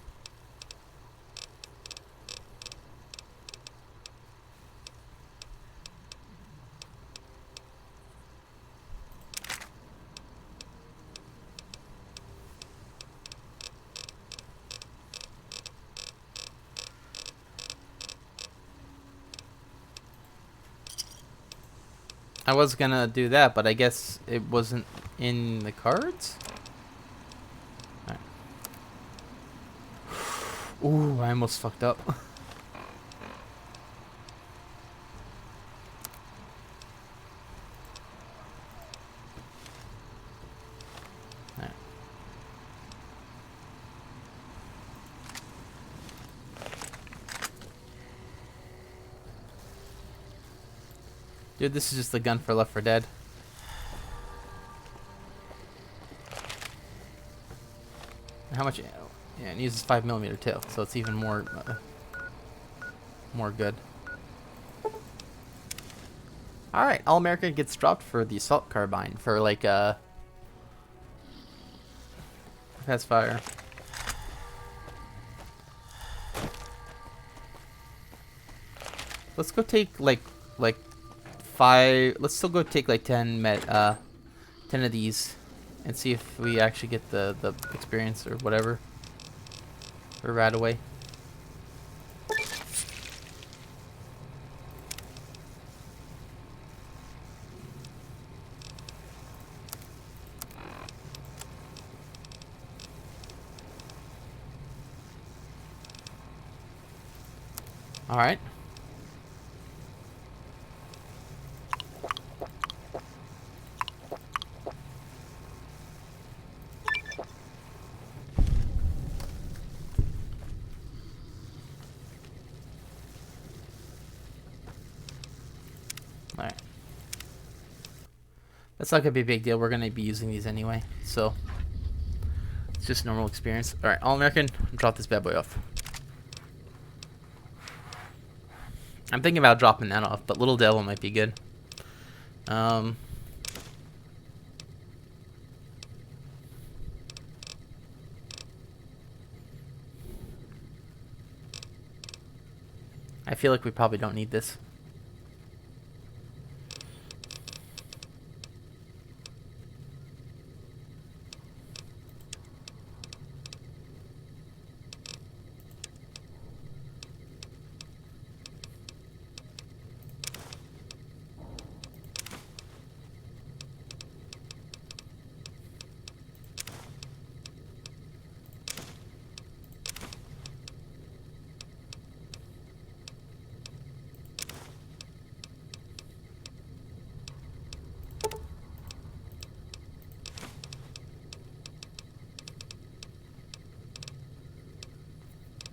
I was gonna do that, but I guess it wasn't in the cards? Alright. Ooh, I almost fucked up. Alright. Dude, this is just the gun for Left 4 Dead. How much? Yeah, it uses 5mm too, so it's even more good. All right, All American gets dropped for the assault carbine for like fast fire. Let's go take like 5. Let's still go take like 10 of these, and see if we actually get the experience or whatever. Or right away. All right. All right. That's not gonna be a big deal. We're gonna be using these anyway, so it's just normal experience. All right, All American, drop this bad boy off. I'm thinking about dropping that off, but Little Devil might be good. I feel like we probably don't need this.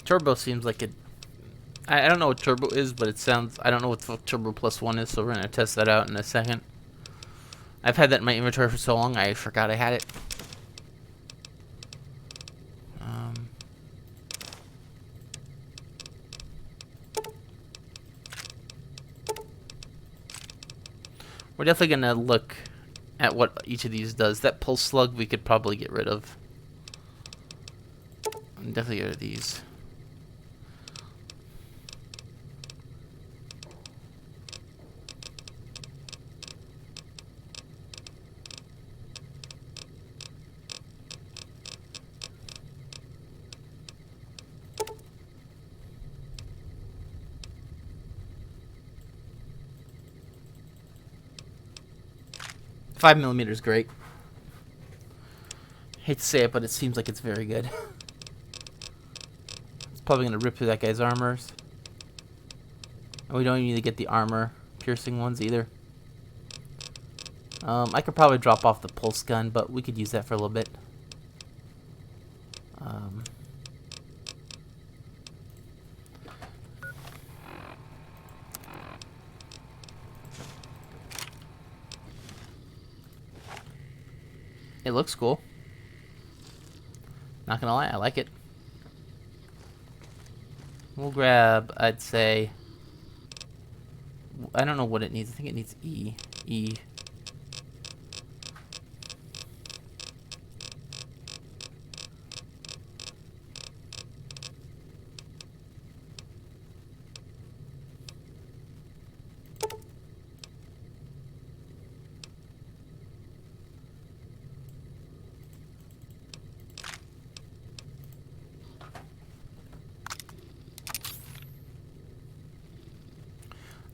Turbo seems like it. I don't know what turbo is, but it sounds. I don't know what the fuck turbo plus one is, so we're gonna test that out in a second. I've had that in my inventory for so long, I forgot I had it. We're definitely gonna look at what each of these does. That pulse slug we could probably get rid of. Definitely get rid of these. Five millimeter is great. Hate to say it, but it seems like it's very good. It's probably gonna rip through that guy's armors. And we don't even need to get the armor piercing ones either. I could probably drop off the pulse gun, but we could use that for a little bit. It looks cool. Not gonna lie, I like it. We'll grab, I'd say, I don't know what it needs. I think it needs E. E.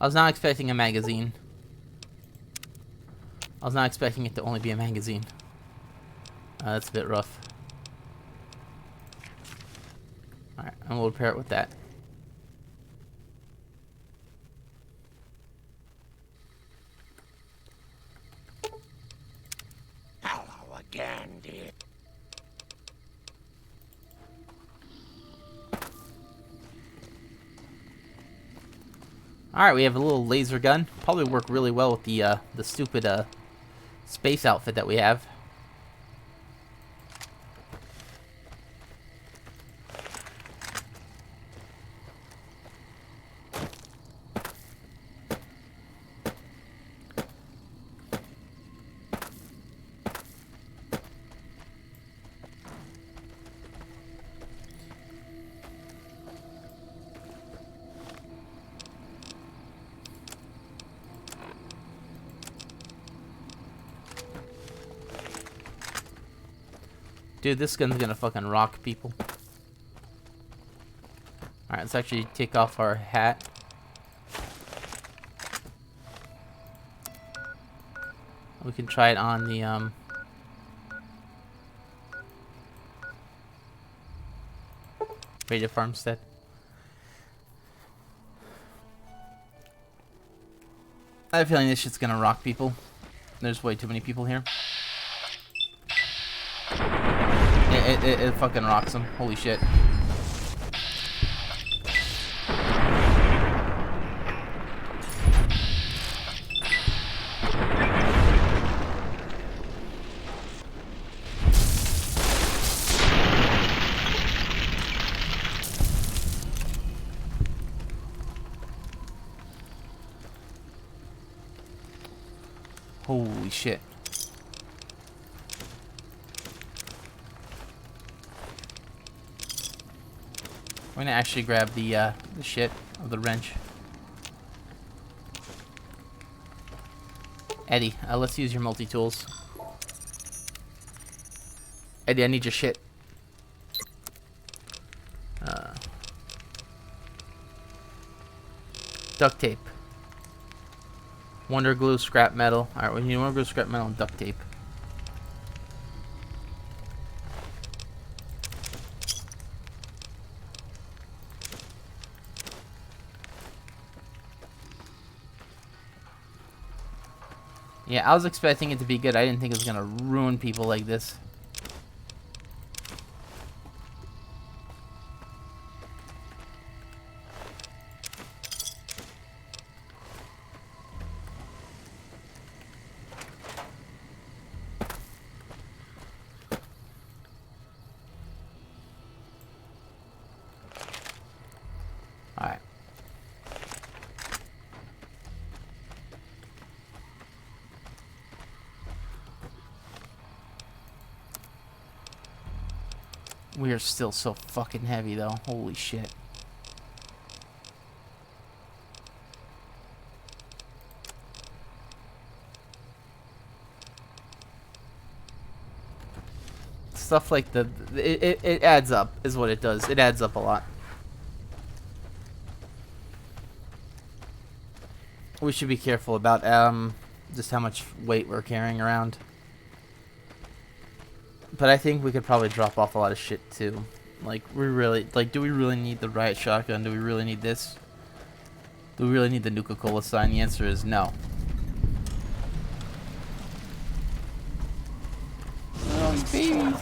I was not expecting a magazine. I was not expecting it to only be a magazine. That's a bit rough. Alright, and we'll repair it with that. Hello again, dear. Alright, we have a little laser gun. Probably work really well with the stupid space outfit that we have. Dude, this gun's gonna fucking rock people. Alright, let's actually take off our hat. We can try it on the Radio Farmstead. I have a feeling this shit's gonna rock people. There's way too many people here. It fucking rocks them. Holy shit. Holy shit. I'm gonna actually grab the shit of the wrench. Eddie, let's use your multi-tools. Eddie, I need your shit. Duct tape. Wonder glue, scrap metal. Alright, we need wonder glue, scrap metal, and duct tape. Yeah, I was expecting it to be good. I didn't think it was gonna ruin people like this. Alright. We are still so fucking heavy though. Holy shit. Stuff like it adds up is what it does. It adds up a lot. We should be careful about just how much weight we're carrying around. But I think we could probably drop off a lot of shit too. Like, do we really need the riot shotgun? Do we really need this? Do we really need the Nuka-Cola sign? The answer is no. Oh, these babies.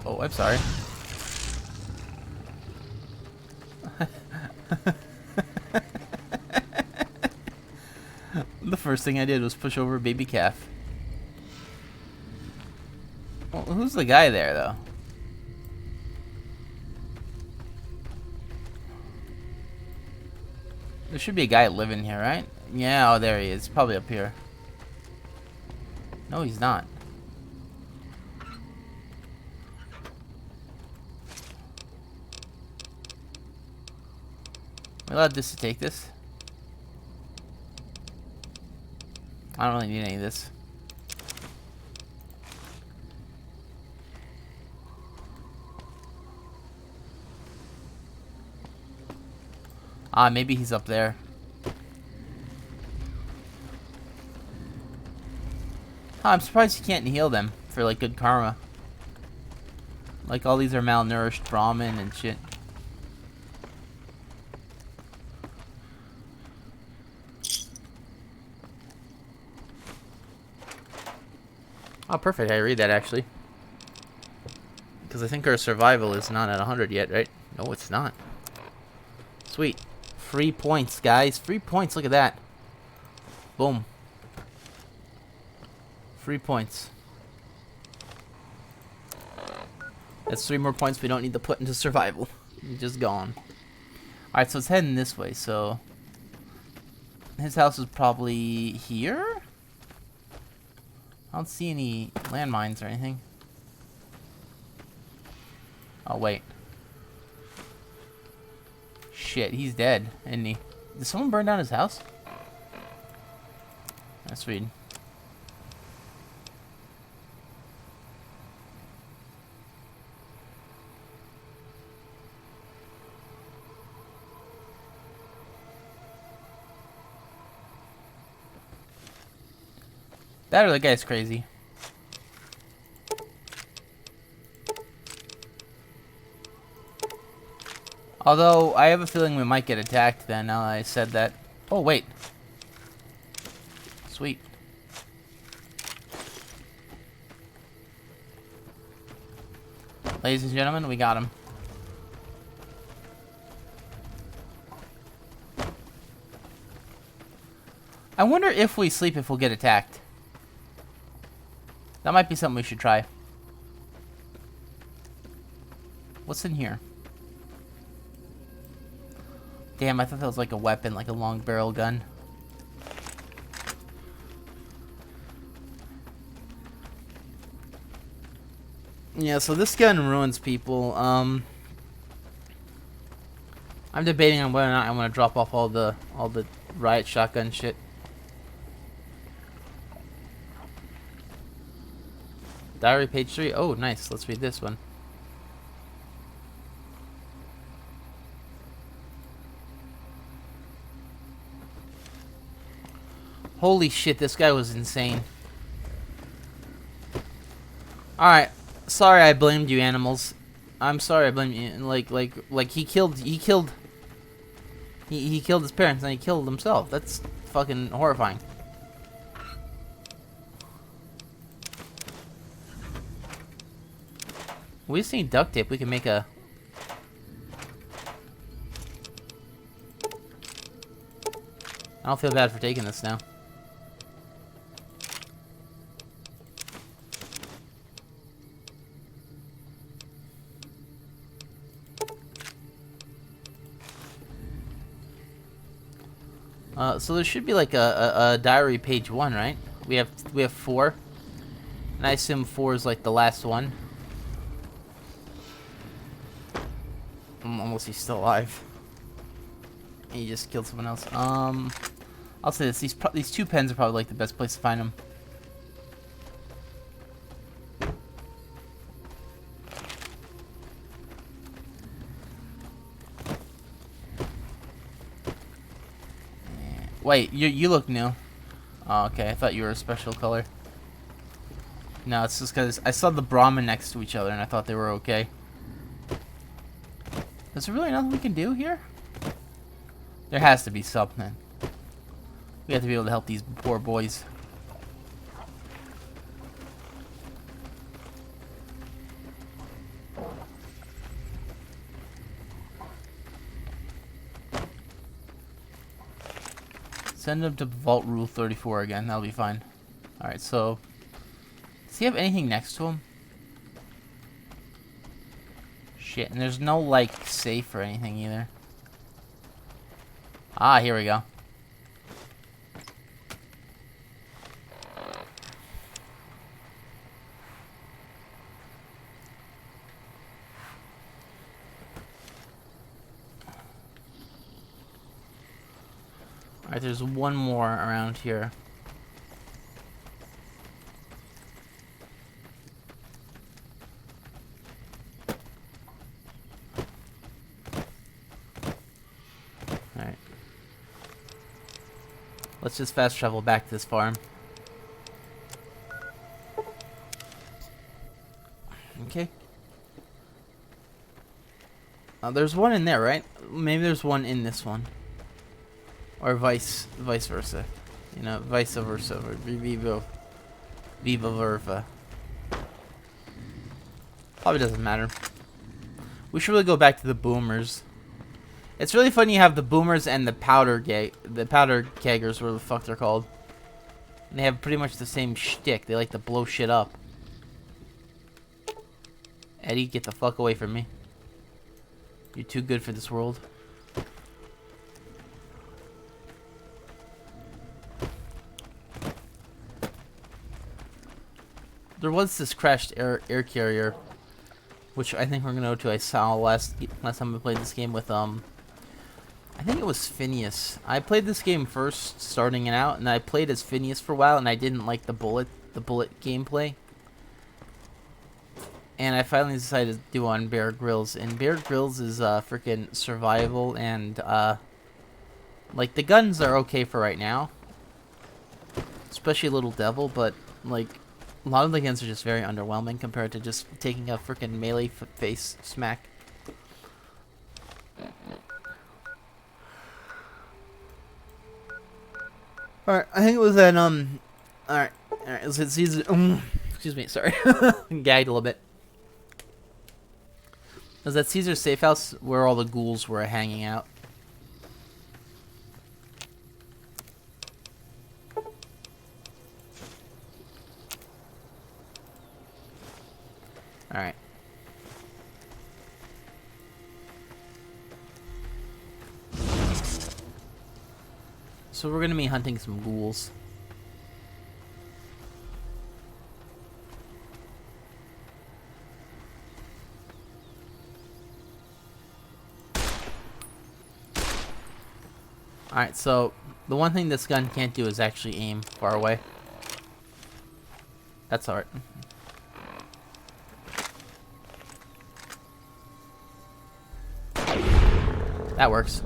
Oh, I'm sorry. The first thing I did was push over a baby calf. Well, who's the guy there, though? There should be a guy living here, right? Yeah, oh, there he is. Probably up here. No, he's not. Am I allowed this to take this? I don't really need any of this. Ah, maybe he's up there. I'm surprised you can't heal them for, like, good karma. Like, all these are malnourished Brahmin and shit. Oh, perfect. I read that, actually. Because I think our survival is not at 100 yet, right? No, it's not. Sweet. Free points, guys. Free points. Look at that. Boom. Free points. That's 3 more points we don't need to put into survival. Just gone. Alright, so it's heading this way, so... His house is probably here? I don't see any landmines or anything. Oh, wait. Shit, he's dead, isn't he? Did someone burn down his house? Let's read. That or the guy's crazy. Although, I have a feeling we might get attacked then, now that I said that. Oh, wait. Sweet. Ladies and gentlemen, we got him. I wonder if we sleep if we'll get attacked. That might be something we should try. What's in here? Damn, I thought that was like a weapon, like a long barrel gun. Yeah, so this gun ruins people. I'm debating on whether or not I want to drop off all the riot shotgun shit. Diary page 3. Oh, nice. Let's read this one. Holy shit, this guy was insane. Alright. Sorry I blamed you, animals. I'm sorry I blamed you. Like he killed his parents and he killed himself. That's fucking horrifying. We just need duct tape. We can make a... I don't feel bad for taking this now. So there should be like a diary page 1, right? We have 4, and I assume 4 is like the last one. Unless he's still alive. And he just killed someone else. I'll say this: these 2 pens are probably like the best place to find them. Wait, you look new. Oh, okay. I thought you were a special color. No, it's just because I saw the Brahmin next to each other and I thought they were okay. Is there really nothing we can do here? There has to be something. We have to be able to help these poor boys. Send him to Vault Rule 34 again. That'll be fine. Alright, so... Does he have anything next to him? Shit, and there's no, like, safe or anything either. Ah, here we go. Alright, there's one more around here. Alright. Let's just fast travel back to this farm. Okay. There's one in there, right? Maybe there's one in this one. Or vice versa. You know, vice versa. Or viva versa. Probably doesn't matter. We should really go back to the boomers. It's really funny you have the boomers and the powder keggers, whatever the fuck they're called. And they have pretty much the same shtick. They like to blow shit up. Eddie, get the fuck away from me. You're too good for this world. There was this crashed air carrier, which I think we're gonna go to. I saw last time we played this game with I think it was Phineas. I played this game first, starting it out, and I played as Phineas for a while, and I didn't like the bullet gameplay. And I finally decided to do on Bear Grylls, and Bear Grylls is freaking survival, and like the guns are okay for right now, especially Little Devil, but like a lot of the guns are just very underwhelming compared to just taking a freaking melee face smack. Alright, I think it was at, alright, it was at Caesar, excuse me, sorry, gagged a little bit. It was at Caesar's safe house where all the ghouls were hanging out. Alright. So we're gonna be hunting some ghouls. Alright, so the one thing this gun can't do is actually aim far away. That's alright. That works.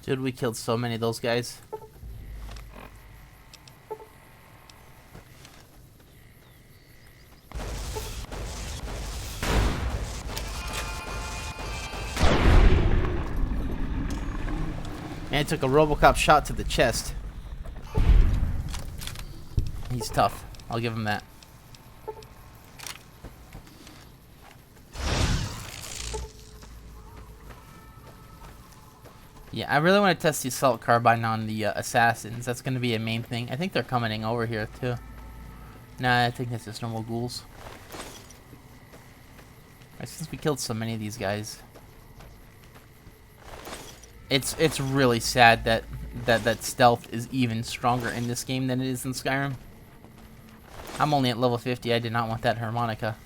Dude, we killed so many of those guys. And he took a RoboCop shot to the chest. He's tough. I'll give him that. Yeah, I really want to test the assault carbine on the assassins. That's going to be a main thing. I think they're coming over here too. Nah, I think it's just normal ghouls. Right, since we killed so many of these guys, it's really sad that stealth is even stronger in this game than it is in Skyrim. I'm only at level 50. I did not want that harmonica.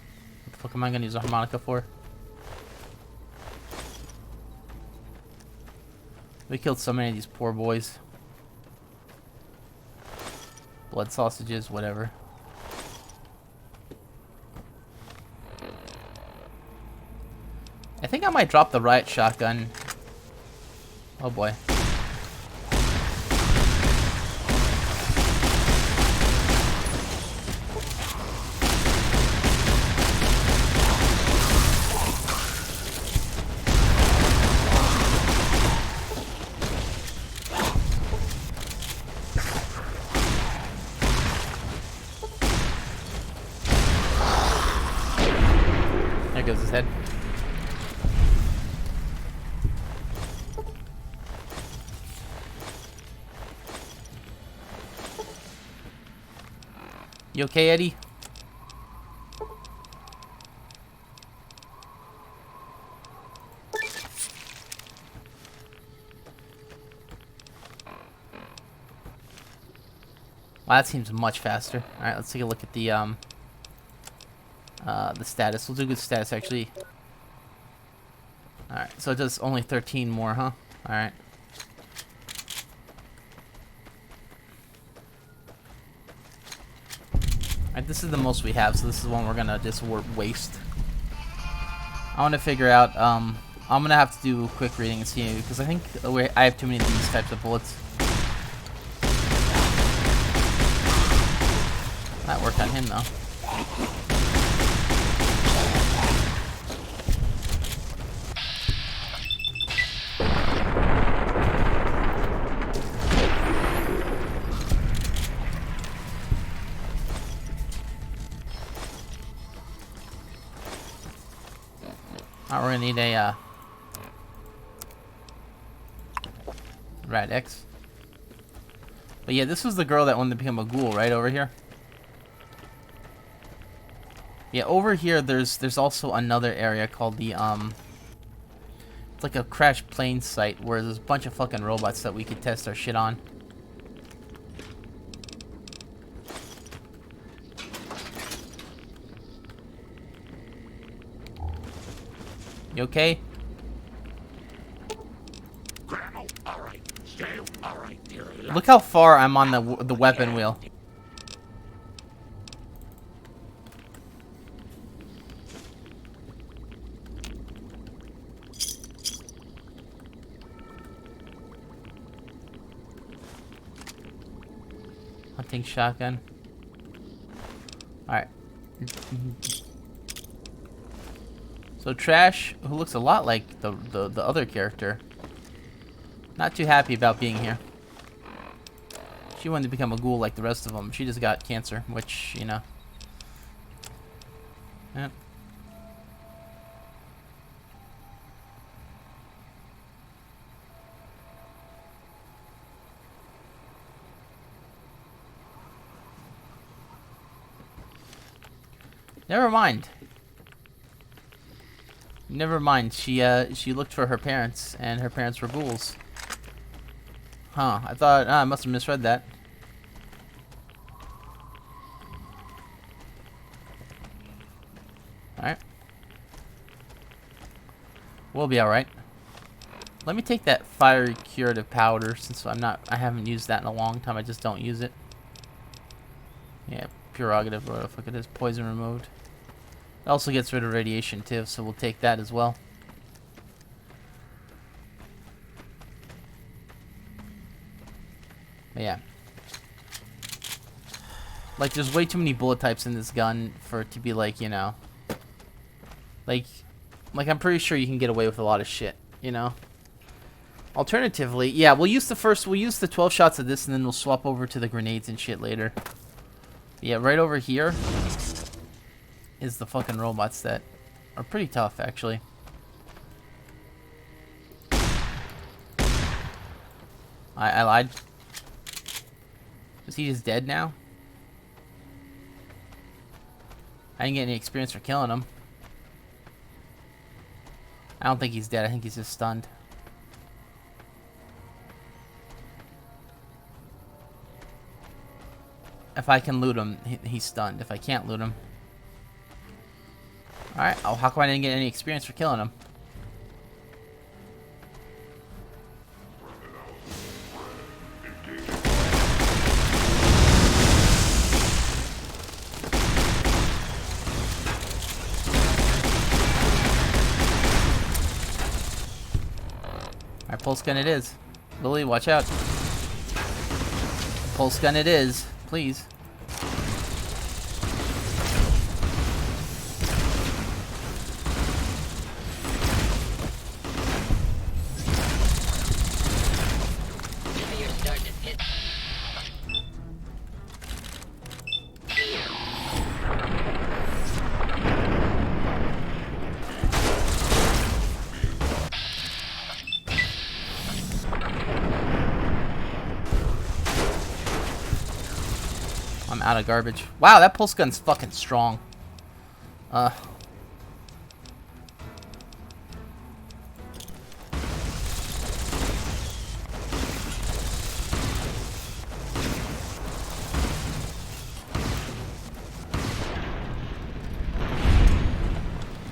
What the fuck am I going to use a harmonica for? We killed so many of these poor boys. Blood sausages, whatever. I think I might drop the riot shotgun. Oh boy. There goes his head. You okay, Eddie? Wow, that seems much faster. All right, let's take a look at the status. We'll do good status actually. All right, so it does only 13 more, huh? All right. Alright, this is the most we have, so this is one we're gonna just waste. I want to figure out, I'm gonna have to do a quick reading and see, because I think I have too many of these types of bullets. That worked on him, though. Alright, we're gonna need a Rad X. But yeah, this was the girl that wanted to become a ghoul, right over here. Yeah, over here there's also another area called the it's like a crash plane site where there's a bunch of fucking robots that we could test our shit on. You okay? Grandma, all right. Stay all right, dearie. Look how far I'm on the weapon wheel. Hunting shotgun. Alright. So Trash, who looks a lot like the other character, not too happy about being here. She wanted to become a ghoul like the rest of them. She just got cancer, which, you know. Yep. Never mind. Never mind. She looked for her parents, and her parents were ghouls. Huh. I thought I must have misread that. Alright. We'll be alright. Let me take that fiery curative powder since I haven't used that in a long time. I just don't use it. Yeah, prerogative, whatever the fuck it is. Poison removed. It also gets rid of radiation too, so we'll take that as well. But yeah. Like, there's way too many bullet types in this gun for it to be like, you know. Like I'm pretty sure you can get away with a lot of shit, you know. Alternatively, yeah, we'll use the 12 shots of this and then we'll swap over to the grenades and shit later. Yeah, right over here is the fucking robots that are pretty tough, actually. I lied. Is he just dead now? I didn't get any experience for killing him. I don't think he's dead. I think he's just stunned. If I can loot him, he's stunned. If I can't loot him... Alright, oh, how come I didn't get any experience for killing him? Alright, pulse gun it is. Lily, watch out. Pulse gun it is. Please. I'm out of garbage. Wow, that pulse gun's fucking strong. You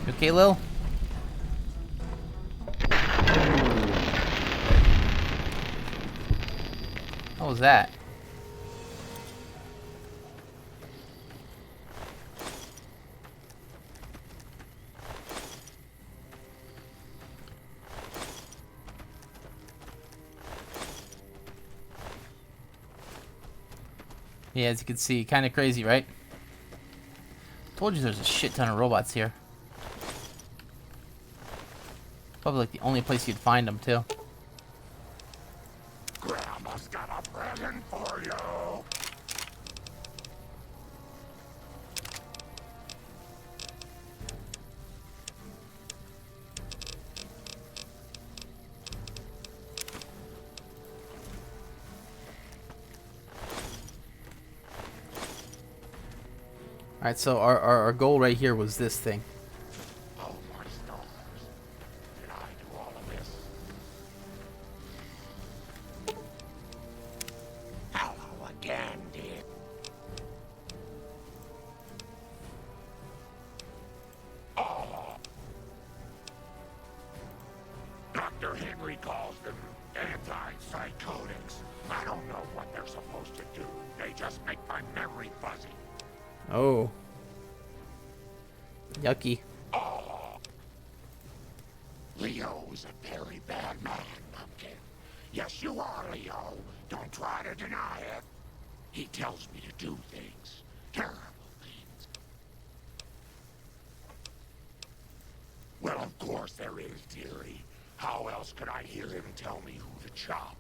okay, Lil? What was that? Yeah, as you can see, kind of crazy, right? Told you there's a shit ton of robots here. Probably like the only place you'd find them, too. Grandma's got a present for you. Alright, so our goal right here was this thing. Oh my stars. Did I do all of this? Hello again, dear. Oh. Dr. Henry calls them antipsychotics. I don't know what they're supposed to do. They just make my memory fuzzy. Oh. Yucky. Oh. Leo is a very bad man, Pumpkin. Yes, you are, Leo. Don't try to deny it. He tells me to do things. Terrible things. Well, of course there is, dearie. How else could I hear him tell me who to chop?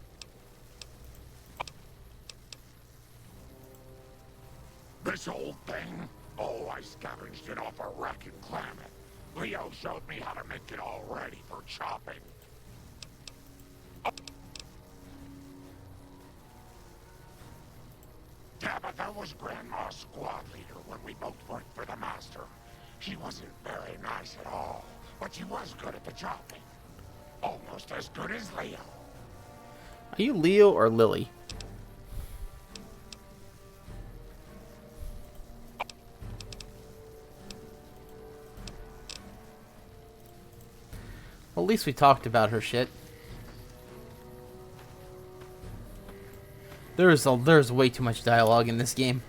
This old thing? Oh, I scavenged it off a wreck in Klamath. Leo showed me how to make it all ready for chopping. Tabitha was Grandma's squad leader when we both worked for the Master. She wasn't very nice at all, but she was good at the chopping. Almost as good as Leo. Are you Leo or Lily? Well, at least we talked about her shit. There's way too much dialogue in this game.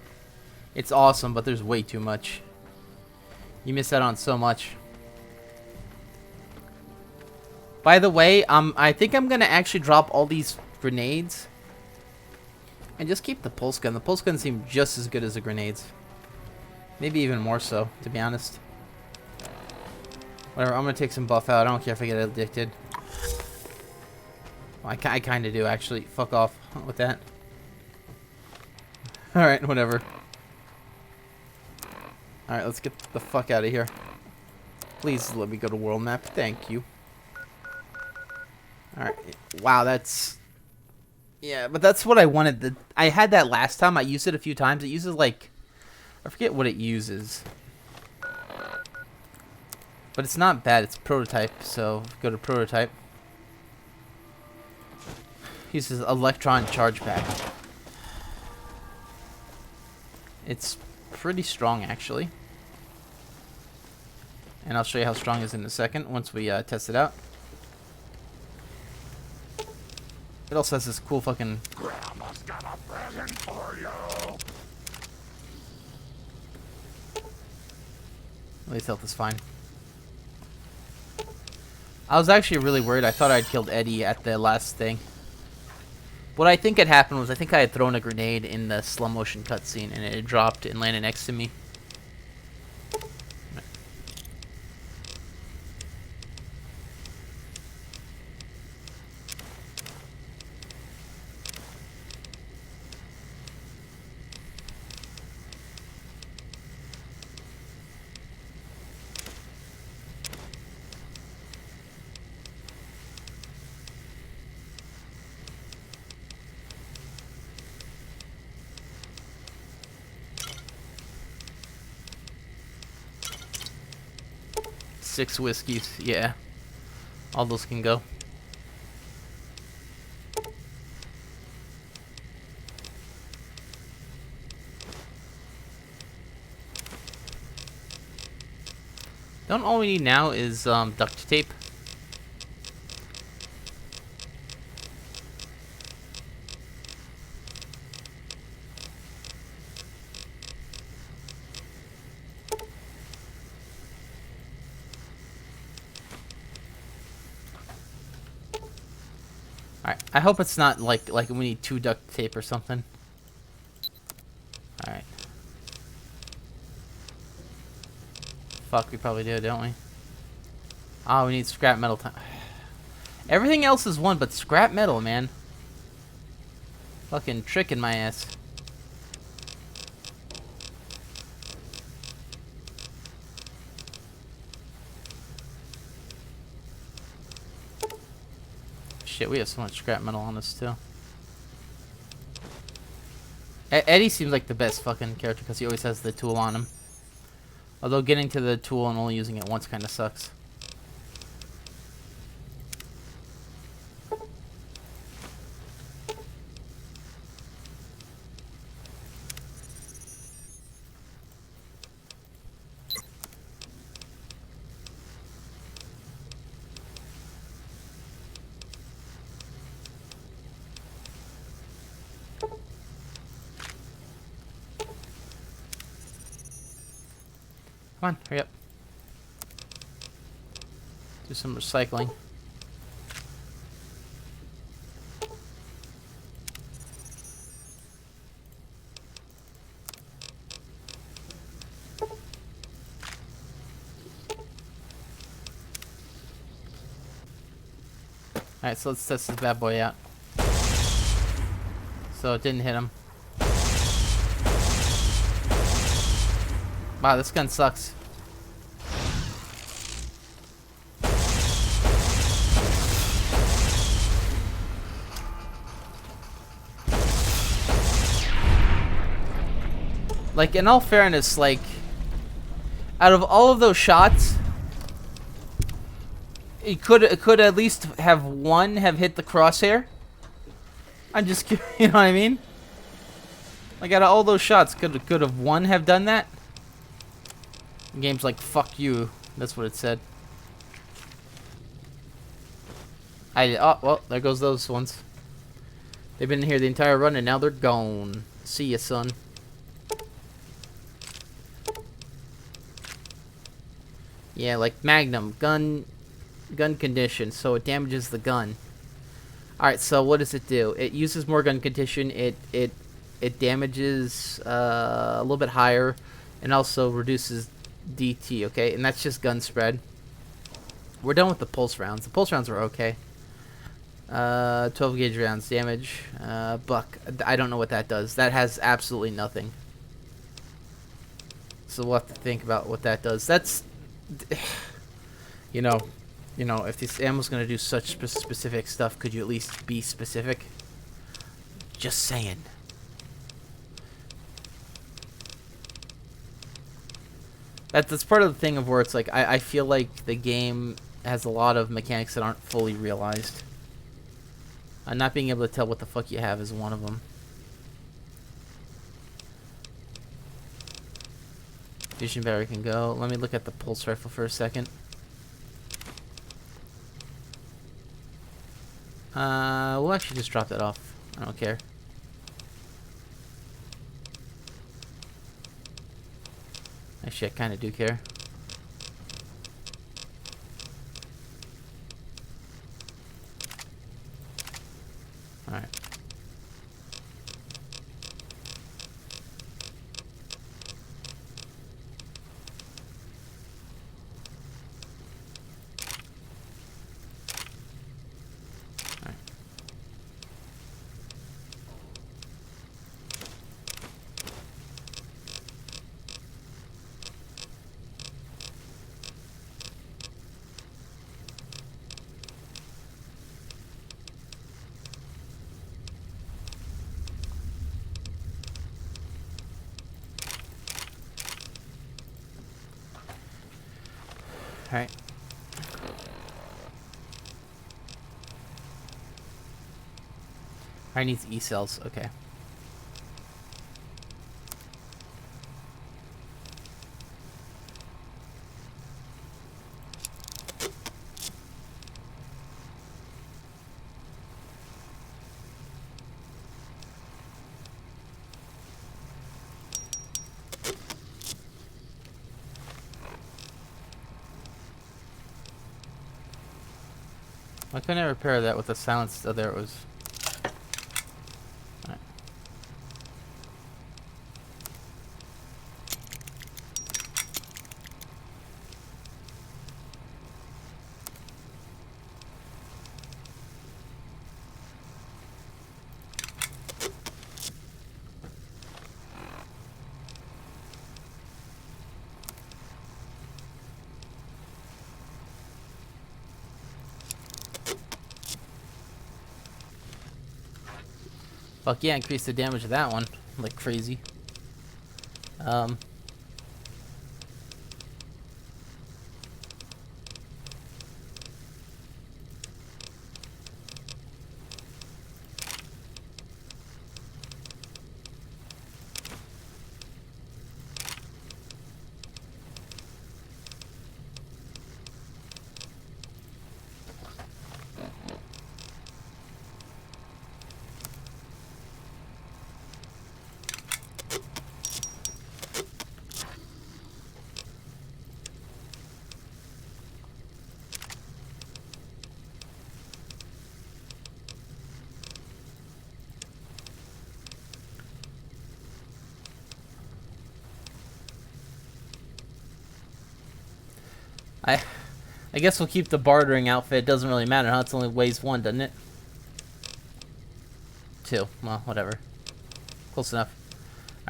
It's awesome, but there's way too much. You miss out on so much. By the way, I think I'm gonna actually drop all these grenades and just keep the pulse gun. The pulse gun seems just as good as the grenades. Maybe even more so, to be honest. Whatever, I'm gonna take some buff out. I don't care if I get addicted. Well, I kind of do, actually. Fuck off with that. Alright, whatever. Alright, let's get the fuck out of here. Please let me go to world map. Thank you. Alright. Wow, that's... Yeah, but that's what I wanted. I had that last time. I used it a few times. It uses, like... I forget what it uses. But it's not bad. It's prototype, so go to prototype. Uses electron charge pack. It's pretty strong, actually. And I'll show you how strong it is in a second once we test it out. It also has this cool fucking... Grandma's got a present for you. At least health is fine. I was actually really worried. I thought I'd killed Eddie at the last thing. What I think had happened was I think I had thrown a grenade in the slow motion cutscene and it had dropped and landed next to me. Six whiskeys, yeah. All those can go. Don't all we need now is duct tape. Alright, I hope it's not like we need 2 duct tape or something. Alright. Fuck, we probably do, don't we? Oh, we need scrap metal time. Everything else is 1, but scrap metal, man. Fucking tricking my ass. Shit, we have so much scrap metal on us too. Eddie seems like the best fucking character because he always has the tool on him. Although getting to the tool and only using it once kind of sucks. Come on, hurry up. Do some recycling. Alright, so let's test this bad boy out. So it didn't hit him. Wow, this gun sucks. Like, in all fairness, like, out of all of those shots, it could at least have one have hit the crosshair. I'm just kidding, you know what I mean? Like, out of all those shots, could have one have done that? The game's like, fuck you. That's what it said. Oh, well, there goes those ones. They've been here the entire run and now they're gone. See ya, son. Yeah, like Magnum, gun condition, so it damages the gun. Alright, so what does it do? It uses more gun condition, it damages a little bit higher, and also reduces DT, okay? And that's just gun spread. We're done with the pulse rounds. The pulse rounds were okay. 12 gauge rounds, damage, buck. I don't know what that does. That has absolutely nothing. So we'll have to think about what that does. That's... You know, if this ammo's gonna do such specific stuff, could you at least be specific? Just saying. That's part of the thing of where it's like, I feel like the game has a lot of mechanics that aren't fully realized. And not being able to tell what the fuck you have is one of them. Fusion battery can go. Let me look at the pulse rifle for a second. We'll actually just drop that off. I don't care. Actually, I kind of do care. Alright. Alright. I need E-cells, okay. Why couldn't I repair that with the silence? Oh, there it was. Alright. Fuck yeah, increase the damage of that one like crazy. I guess we'll keep the bartering outfit. It doesn't really matter, huh? It's only weighs 1, doesn't it? 2. Well, whatever. Close enough.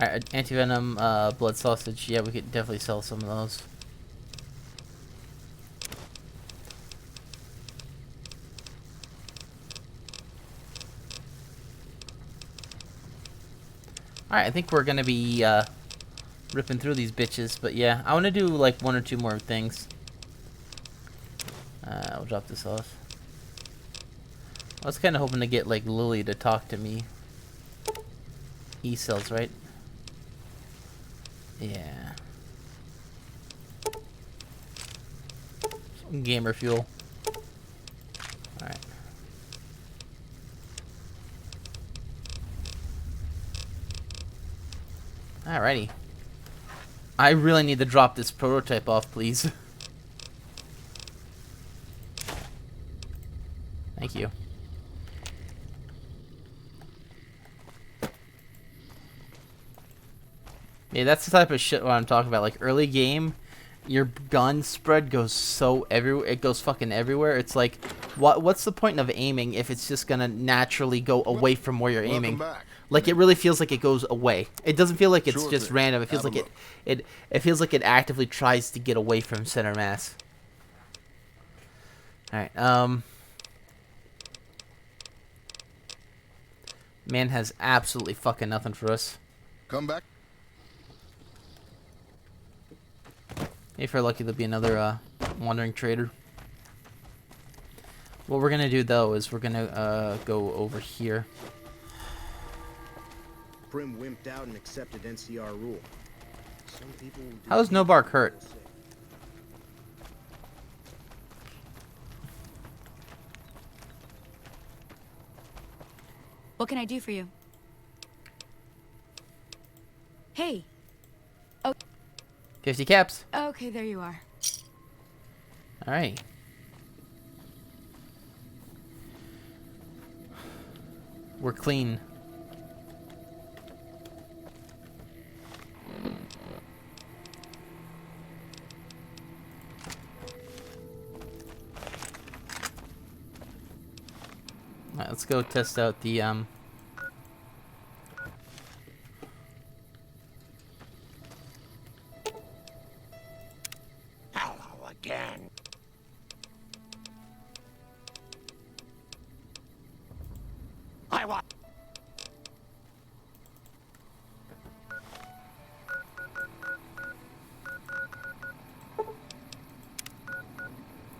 Alright, anti-venom, blood sausage. Yeah, we could definitely sell some of those. Alright, I think we're gonna be, ripping through these bitches. But yeah, I want to do, like, 1 or 2 more things. I'll drop this off. I was kind of hoping to get, like, Lily to talk to me. E-cells, right? Yeah. Some gamer fuel. Alright. Alrighty. I really need to drop this prototype off, please. Thank you. Yeah, that's the type of shit what I'm talking about. Like, early game, your gun spread goes so everywhere. It goes fucking everywhere. It's like, what's the point of aiming if it's just gonna naturally go away from where you're aiming? Like, it really feels like it goes away. It doesn't feel like it's just random. It feels like it feels like it actively tries to get away from center mass. Alright, man has absolutely fucking nothing for us. Come back. If we're lucky, there'll be another wandering trader. What we're gonna do though is we're gonna go over here. Prim wimped out and accepted NCR rule. Some people do. How's Nobark hurt? What can I do for you? Hey. 50 caps. Okay, there you are. Alright. We're clean. Alright, let's go test out the Hello again. I want.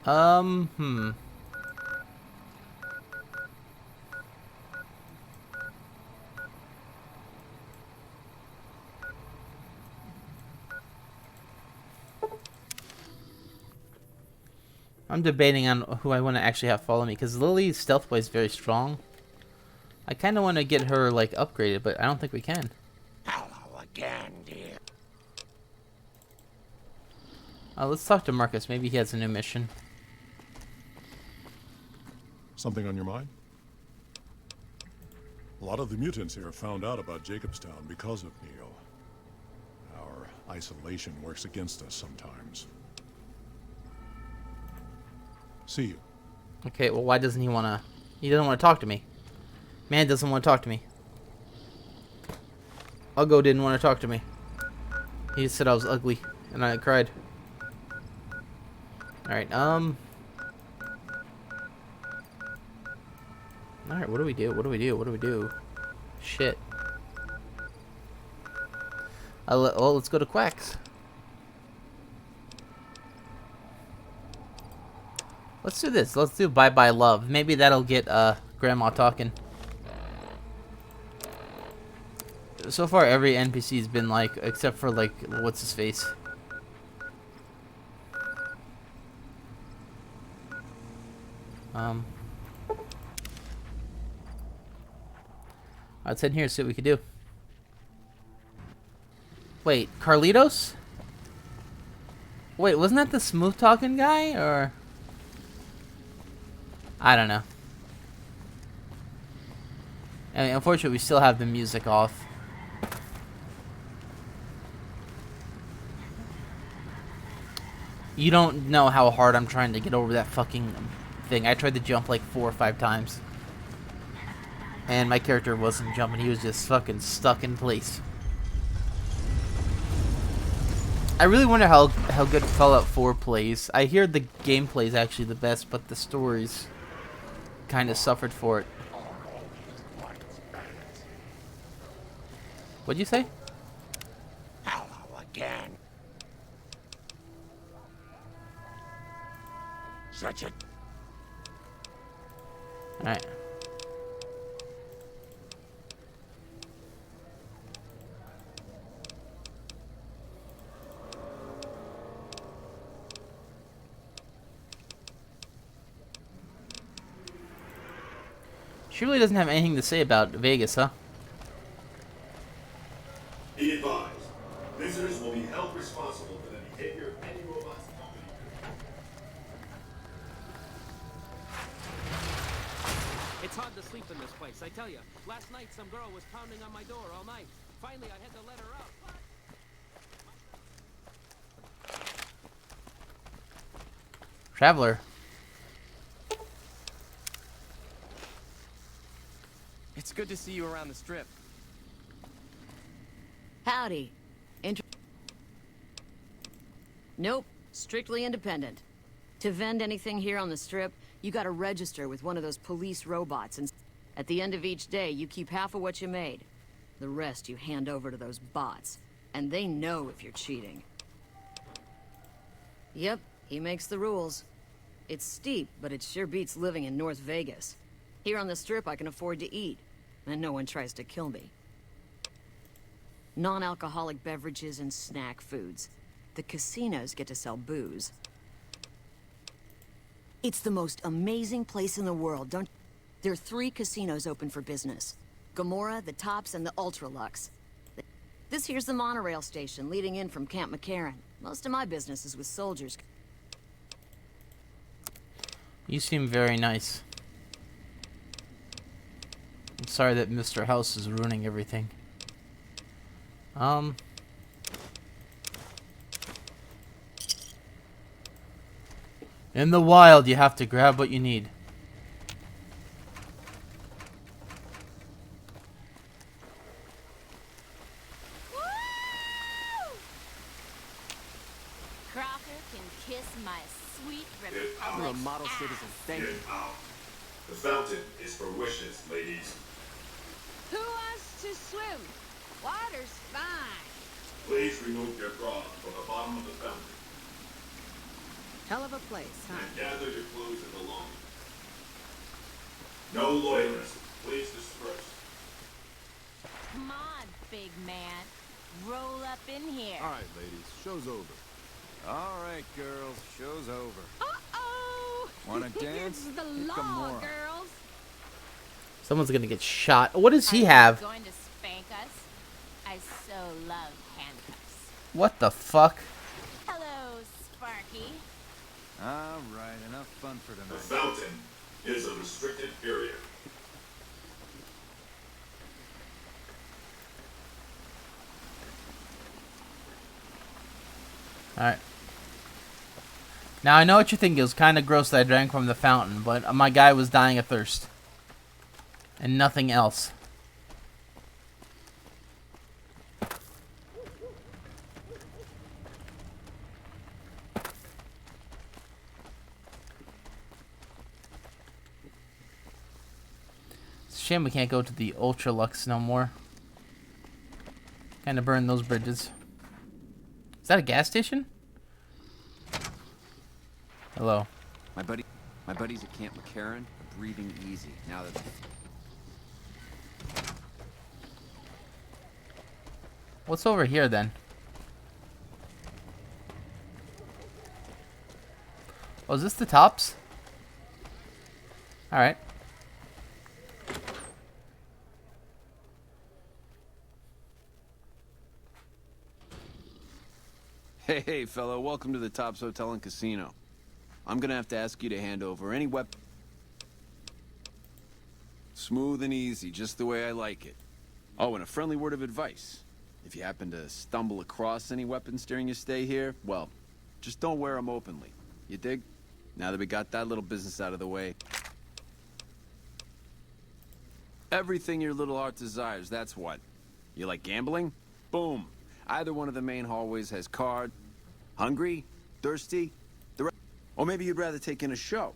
hmm. I'm debating on who I want to actually have follow me, because Lily's stealth play is very strong. I kind of want to get her, like, upgraded, but I don't think we can. Hello again, dear. Let's talk to Marcus. Maybe he has a new mission. Something on your mind? A lot of the mutants here found out about Jacobstown because of Neo. Our isolation works against us sometimes. See you. Okay, well, why doesn't he want to... He doesn't want to talk to me. Man doesn't want to talk to me. Uggo didn't want to talk to me. He said I was ugly, and I cried. Alright, Alright, what do we do? What do we do? What do we do? Shit. Oh, let's go to Quacks. Let's do this. Let's do Bye Bye Love. Maybe that'll get Grandma talking. So far, every NPC's been like, except for like, what's his face? Let's head in here and see what we can do. Wait, Carlitos? Wait, wasn't that the smooth talking guy, or? I don't know. And unfortunately, we still have the music off. You don't know how hard I'm trying to get over that fucking thing. I tried to jump like 4 or 5 times. And my character wasn't jumping. He was just fucking stuck in place. I really wonder how good Fallout 4 plays. I hear the gameplay is actually the best, but the stories kind of suffered for it. What'd you say? Hello again. Such a... Alright. She really doesn't have anything to say about Vegas, huh? Be advised, visitors will be held responsible for the behavior of any robots company. It's hard to sleep in this place, I tell you. Last night, some girl was pounding on my door all night. Finally, I had to let her out. Traveler. It's good to see you around the strip. Howdy. Nope. Strictly independent. To vend anything here on the strip, you gotta register with one of those police robots, and at the end of each day, you keep half of what you made. The rest you hand over to those bots, and they know if you're cheating. Yep, he makes the rules. It's steep, but it sure beats living in North Vegas. Here on the strip, I can afford to eat, and no one tries to kill me. Non-alcoholic beverages and snack foods. The casinos get to sell booze. It's the most amazing place in the world, don't... There are 3 casinos open for business. Gomorrah, the Tops, and the Ultralux. This here's the monorail station leading in from Camp McCarran. Most of my business is with soldiers. You seem very nice. I'm sorry that Mr. House is ruining everything. In the wild, you have to grab what you need. Crocker can kiss my sweet You're a model citizen. Thank you. The fountain is for wishes, ladies. Who wants to swim? Water's fine. Please remove your bra from the bottom of the fountain Hell of a place, huh? and gather your clothes and belongings. No loiterers. Please disperse. Come on, big man. Roll up in here. All right, ladies, show's over. All right, girls, show's over. Uh-oh! Wanna dance? Here's the Pick law, 'em more. girls. Someone's gonna get shot. What does he Are you have? going to spank us? I so love handcuffs. What the fuck? Hello, Sparky. All right, enough fun for The tonight. fountain is a restricted area. Alright. Now I know what you think. It was kind of gross that I drank from the fountain, but my guy was dying of thirst. And nothing else. It's a shame we can't go to the Ultralux no more. Kind of burn those bridges. Is that a gas station? Hello. My buddies at Camp McCarran are breathing easy now that... What's over here then? Oh, is this the Tops? Alright. Hey, fellow, welcome to the Tops Hotel and Casino. I'm gonna have to ask you to hand over any weapon. Smooth and easy, just the way I like it. Oh, and a friendly word of advice. If you happen to stumble across any weapons during your stay here, well, Just don't wear them openly. You dig? Now that we got that little business out of the way. Everything your little heart desires, that's what. You like gambling? Boom. Either one of the main hallways has card. Hungry? Thirsty? Or maybe you'd rather take in a show.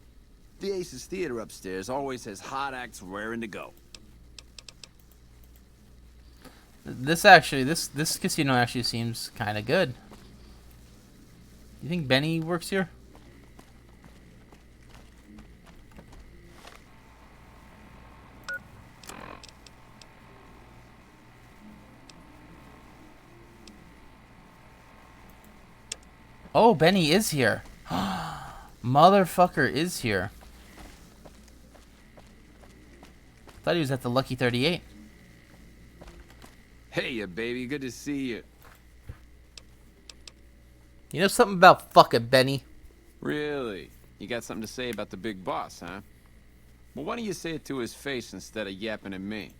The Aces Theater upstairs always has hot acts raring to go. This casino actually seems kind of good. You think Benny works here? Oh, Benny is here. Motherfucker is here. Thought he was at the Lucky 38. Hey, ya baby, good to see you. You know something about fucking Benny? Really? You got something to say about the big boss, huh? Well, why don't you say it to his face instead of yapping at me?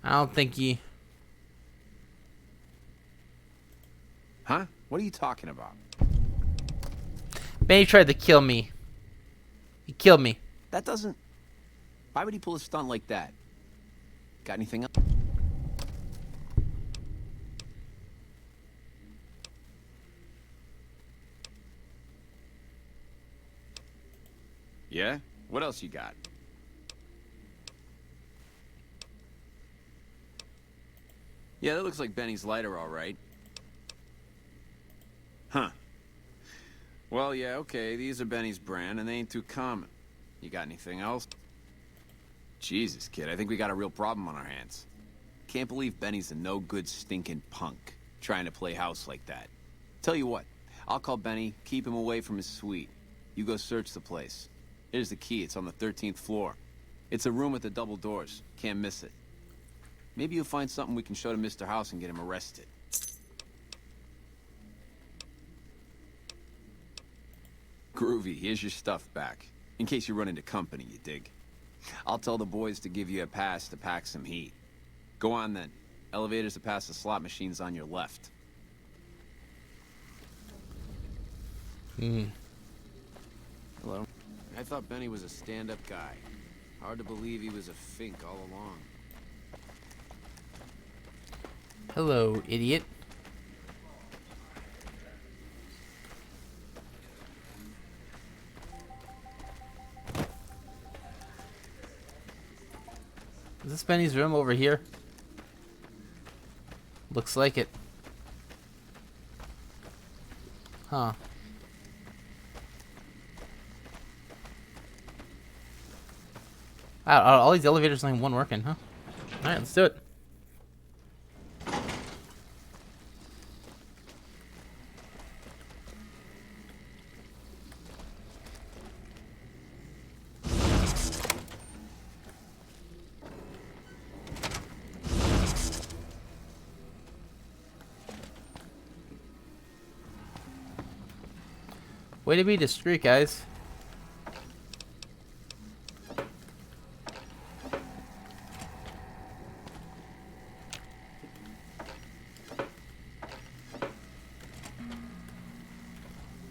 I don't think he... Huh? What are you talking about? Benny tried to kill me. He killed me. That doesn't... Why would he pull a stunt like that? Got anything else? Yeah? What else you got? Yeah, that looks like Benny's lighter, all right. Huh. Well, yeah, okay, these are Benny's brand, and they ain't too common. You got anything else? Jesus, kid, I think we got a real problem on our hands. Can't believe Benny's a no-good stinking punk, trying to play house like that. Tell you what, I'll call Benny, keep him away from his suite. You go search the place. Here's the key, it's on the 13th floor. It's a room with the double doors, can't miss it. Maybe you'll find something we can show to Mr. House and get him arrested. Groovy, here's your stuff back. In case you run into company, you dig. I'll tell the boys to give you a pass to pack some heat. Go on then. Elevators to pass the slot machines on your left. Hello. I thought Benny was a stand-up guy. Hard to believe he was a fink all along. Hello, idiot. Is this Benny's room over here? Looks like it. Huh. Wow, all these elevators only one working, huh? Alright, let's do it. Way to be discreet, guys.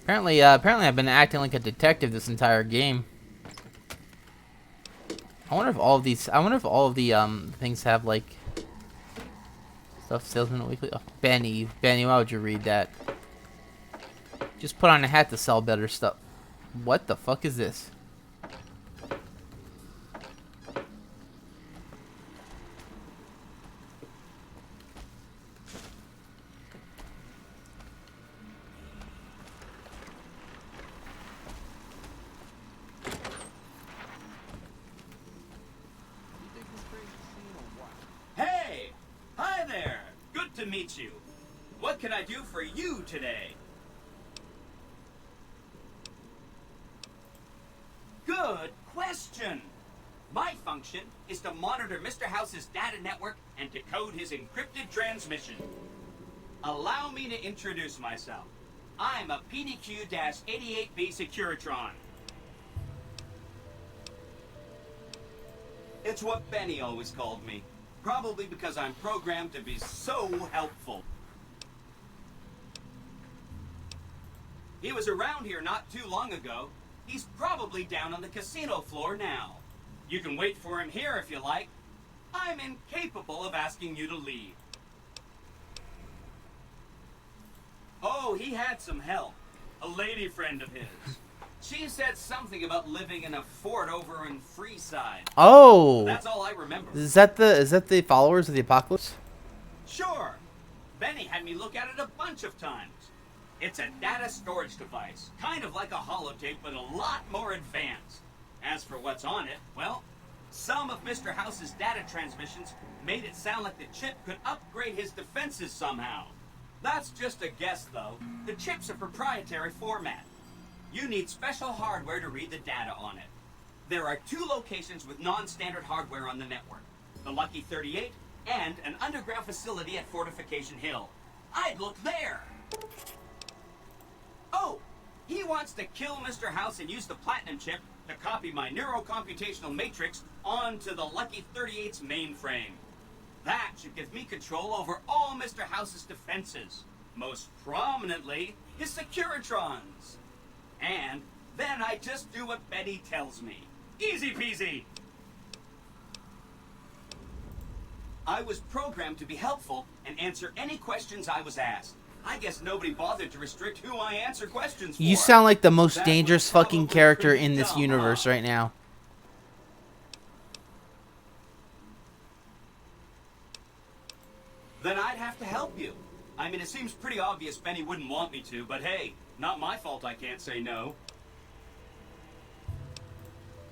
Apparently I've been acting like a detective this entire game. I wonder if all of the things have like stuff salesman weekly. Oh, Benny, why would you read that? Just put on a hat to sell better stuff. What the fuck is this? Hey! Hi there! Good to meet you. What can I do for you today? Good question. My function is to monitor Mr. House's data network and decode his encrypted transmission. Allow me to introduce myself. I'm a PDQ-88B Securitron. It's what Benny always called me. Probably because I'm programmed to be so helpful. He was around here not too long ago. He's probably down on the casino floor now. You can wait for him here if you like. I'm incapable of asking you to leave. Oh, he had some help. A lady friend of his. She said something about living in a fort over in Freeside. Oh, That's all I remember. Is that the followers of the apocalypse? Sure. Benny had me look at it a bunch of times. It's a data storage device, kind of like a holotape, but a lot more advanced. As for what's on it, well, some of Mr. House's data transmissions made it sound like the chip could upgrade his defenses somehow. That's just a guess, though. The chip's a proprietary format. You need special hardware to read the data on it. There are 2 locations with non-standard hardware on the network. The Lucky 38 and an underground facility at Fortification Hill. I'd look there! Oh! He wants to kill Mr. House and use the Platinum chip to copy my neurocomputational matrix onto the Lucky 38's mainframe. That should give me control over all Mr. House's defenses. Most prominently, his Securitrons. And then I just do what Betty tells me. Easy peasy! I was programmed to be helpful and answer any questions I was asked. I guess nobody bothered to restrict who I answer questions for. You sound like the most That dangerous was fucking probably character pretty in this dumb, universe huh? right now. Then I'd have to help you. I mean, it seems pretty obvious Benny wouldn't want me to, but hey, not my fault I can't say no.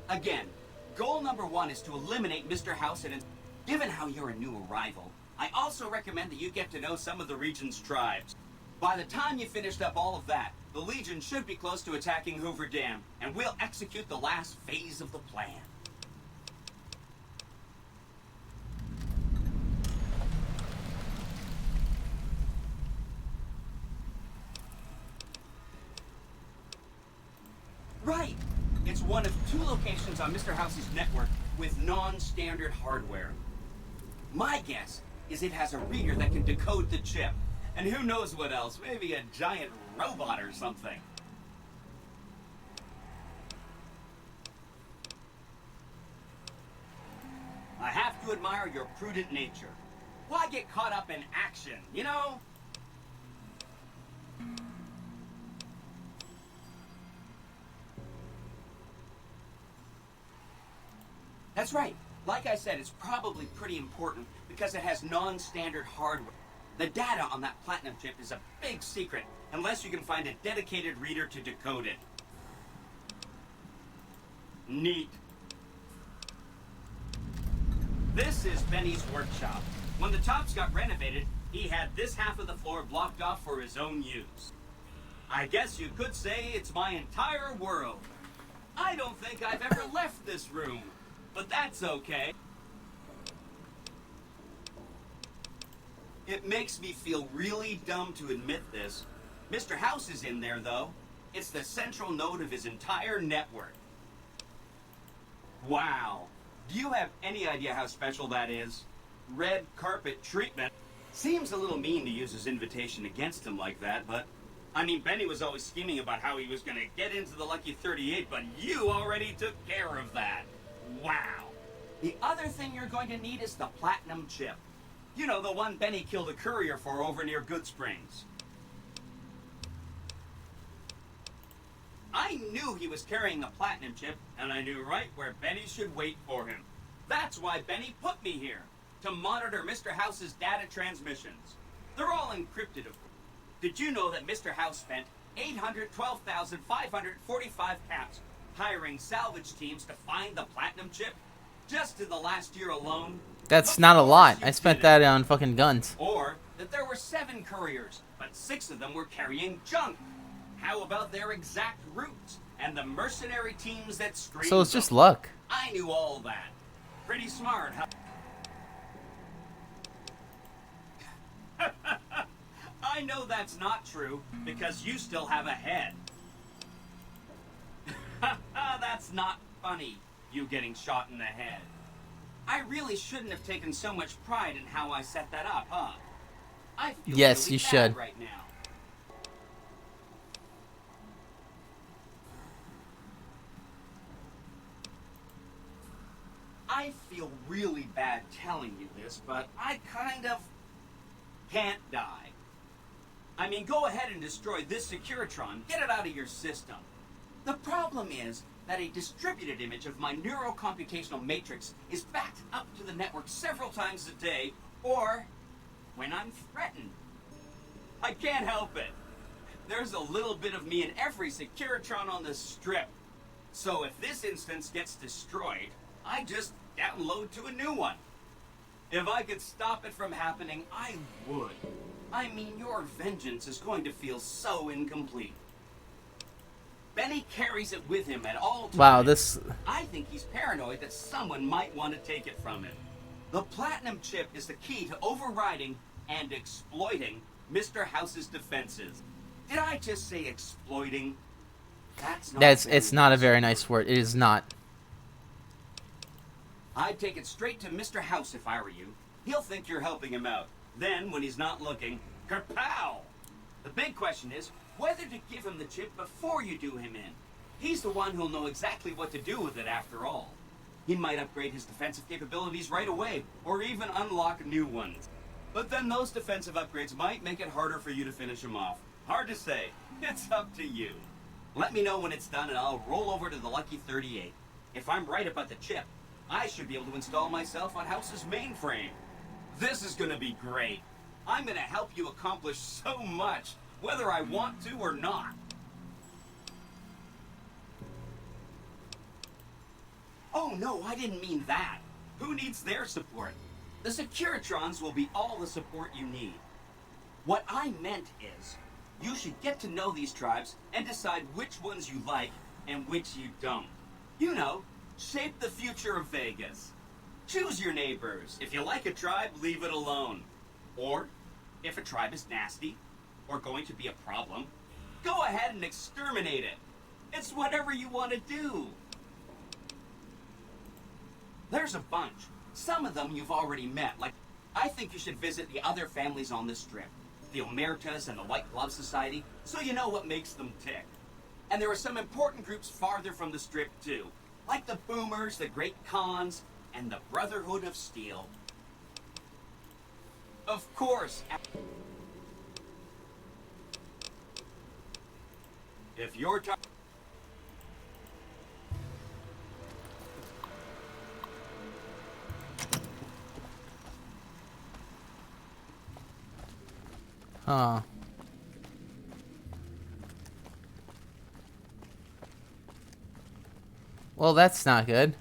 Again, goal number 1 is to eliminate Mr. House and given how you're a new arrival, I also recommend that you get to know some of the region's tribes. By the time you finished up all of that, the Legion should be close to attacking Hoover Dam, and we'll execute the last phase of the plan. Right! It's one of 2 locations on Mr. House's network with non-standard hardware. My guess is it has a reader that can decode the chip. And who knows what else, maybe a giant robot or something. I have to admire your prudent nature. Why get caught up in action, you know? That's right. Like I said, it's probably pretty important because it has non-standard hardware. The data on that Platinum chip is a big secret, unless you can find a dedicated reader to decode it. Neat. This is Benny's workshop. When the tops got renovated, he had this half of the floor blocked off for his own use. I guess you could say it's my entire world. I don't think I've ever left this room. But that's okay. It makes me feel really dumb to admit this. Mr. House is in there, though. It's the central node of his entire network. Wow. Do you have any idea how special that is? Red carpet treatment. Seems a little mean to use his invitation against him like that, but... I mean, Benny was always scheming about how he was going to get into the Lucky 38, but you already took care of that. Wow. The other thing you're going to need is the Platinum chip. You know, the one Benny killed a courier for over near Good Springs. I knew he was carrying the Platinum chip, and I knew right where Benny should wait for him. That's why Benny put me here, to monitor Mr. House's data transmissions. They're all encrypted, of course. Did you know that Mr. House spent 812,545 caps hiring salvage teams to find the Platinum chip? Just in the last year alone. That's not a lot. I spent that on fucking guns. Or that there were 7 couriers, but 6 of them were carrying junk. How about their exact routes and the mercenary teams that screened So it's just them? luck. I knew all that. Pretty smart, huh? I know that's not true because you still have a head. That's not funny, you getting shot in the head. I really shouldn't have taken so much pride in how I set that up, huh? I feel Yes, really you bad should. right now. I feel really bad telling you this, but I kind of can't die. I mean, go ahead and destroy this Securitron. Get it out of your system. The problem is that a distributed image of my neurocomputational matrix is backed up to the network several times a day, or when I'm threatened. I can't help it. There's a little bit of me in every Securitron on the strip. So if this instance gets destroyed, I just download to a new one. If I could stop it from happening, I would. I mean, your vengeance is going to feel so incomplete. Benny carries it with him at all times. Wow, this... I think he's paranoid that someone might want to take it from him. The platinum chip is the key to overriding and exploiting Mr. House's defenses. Did I just say exploiting? It's not a very nice word. It is not. I'd take it straight to Mr. House if I were you. He'll think you're helping him out. Then, when he's not looking, kerpow! The big question is whether to give him the chip before you do him in. He's the one who'll know exactly what to do with it after all. He might upgrade his defensive capabilities right away, or even unlock new ones. But then those defensive upgrades might make it harder for you to finish him off. Hard to say. It's up to you. Let me know when it's done and I'll roll over to the Lucky 38. If I'm right about the chip, I should be able to install myself on House's mainframe. This is gonna be great. I'm gonna help you accomplish so much, whether I want to or not. Oh no, I didn't mean that. Who needs their support? The Securitrons will be all the support you need. What I meant is, you should get to know these tribes and decide which ones you like and which you don't. You know, shape the future of Vegas. Choose your neighbors. If you like a tribe, leave it alone. Or, if a tribe is nasty, or going to be a problem, go ahead and exterminate it. It's whatever you want to do. There's a bunch. Some of them you've already met. Like, I think you should visit the other families on this strip. The Omertas and the White Glove Society, so you know what makes them tick. And there are some important groups farther from the strip, too. Like the Boomers, the Great Khans, and the Brotherhood of Steel. Of course. If you're Huh. Well, that's not good.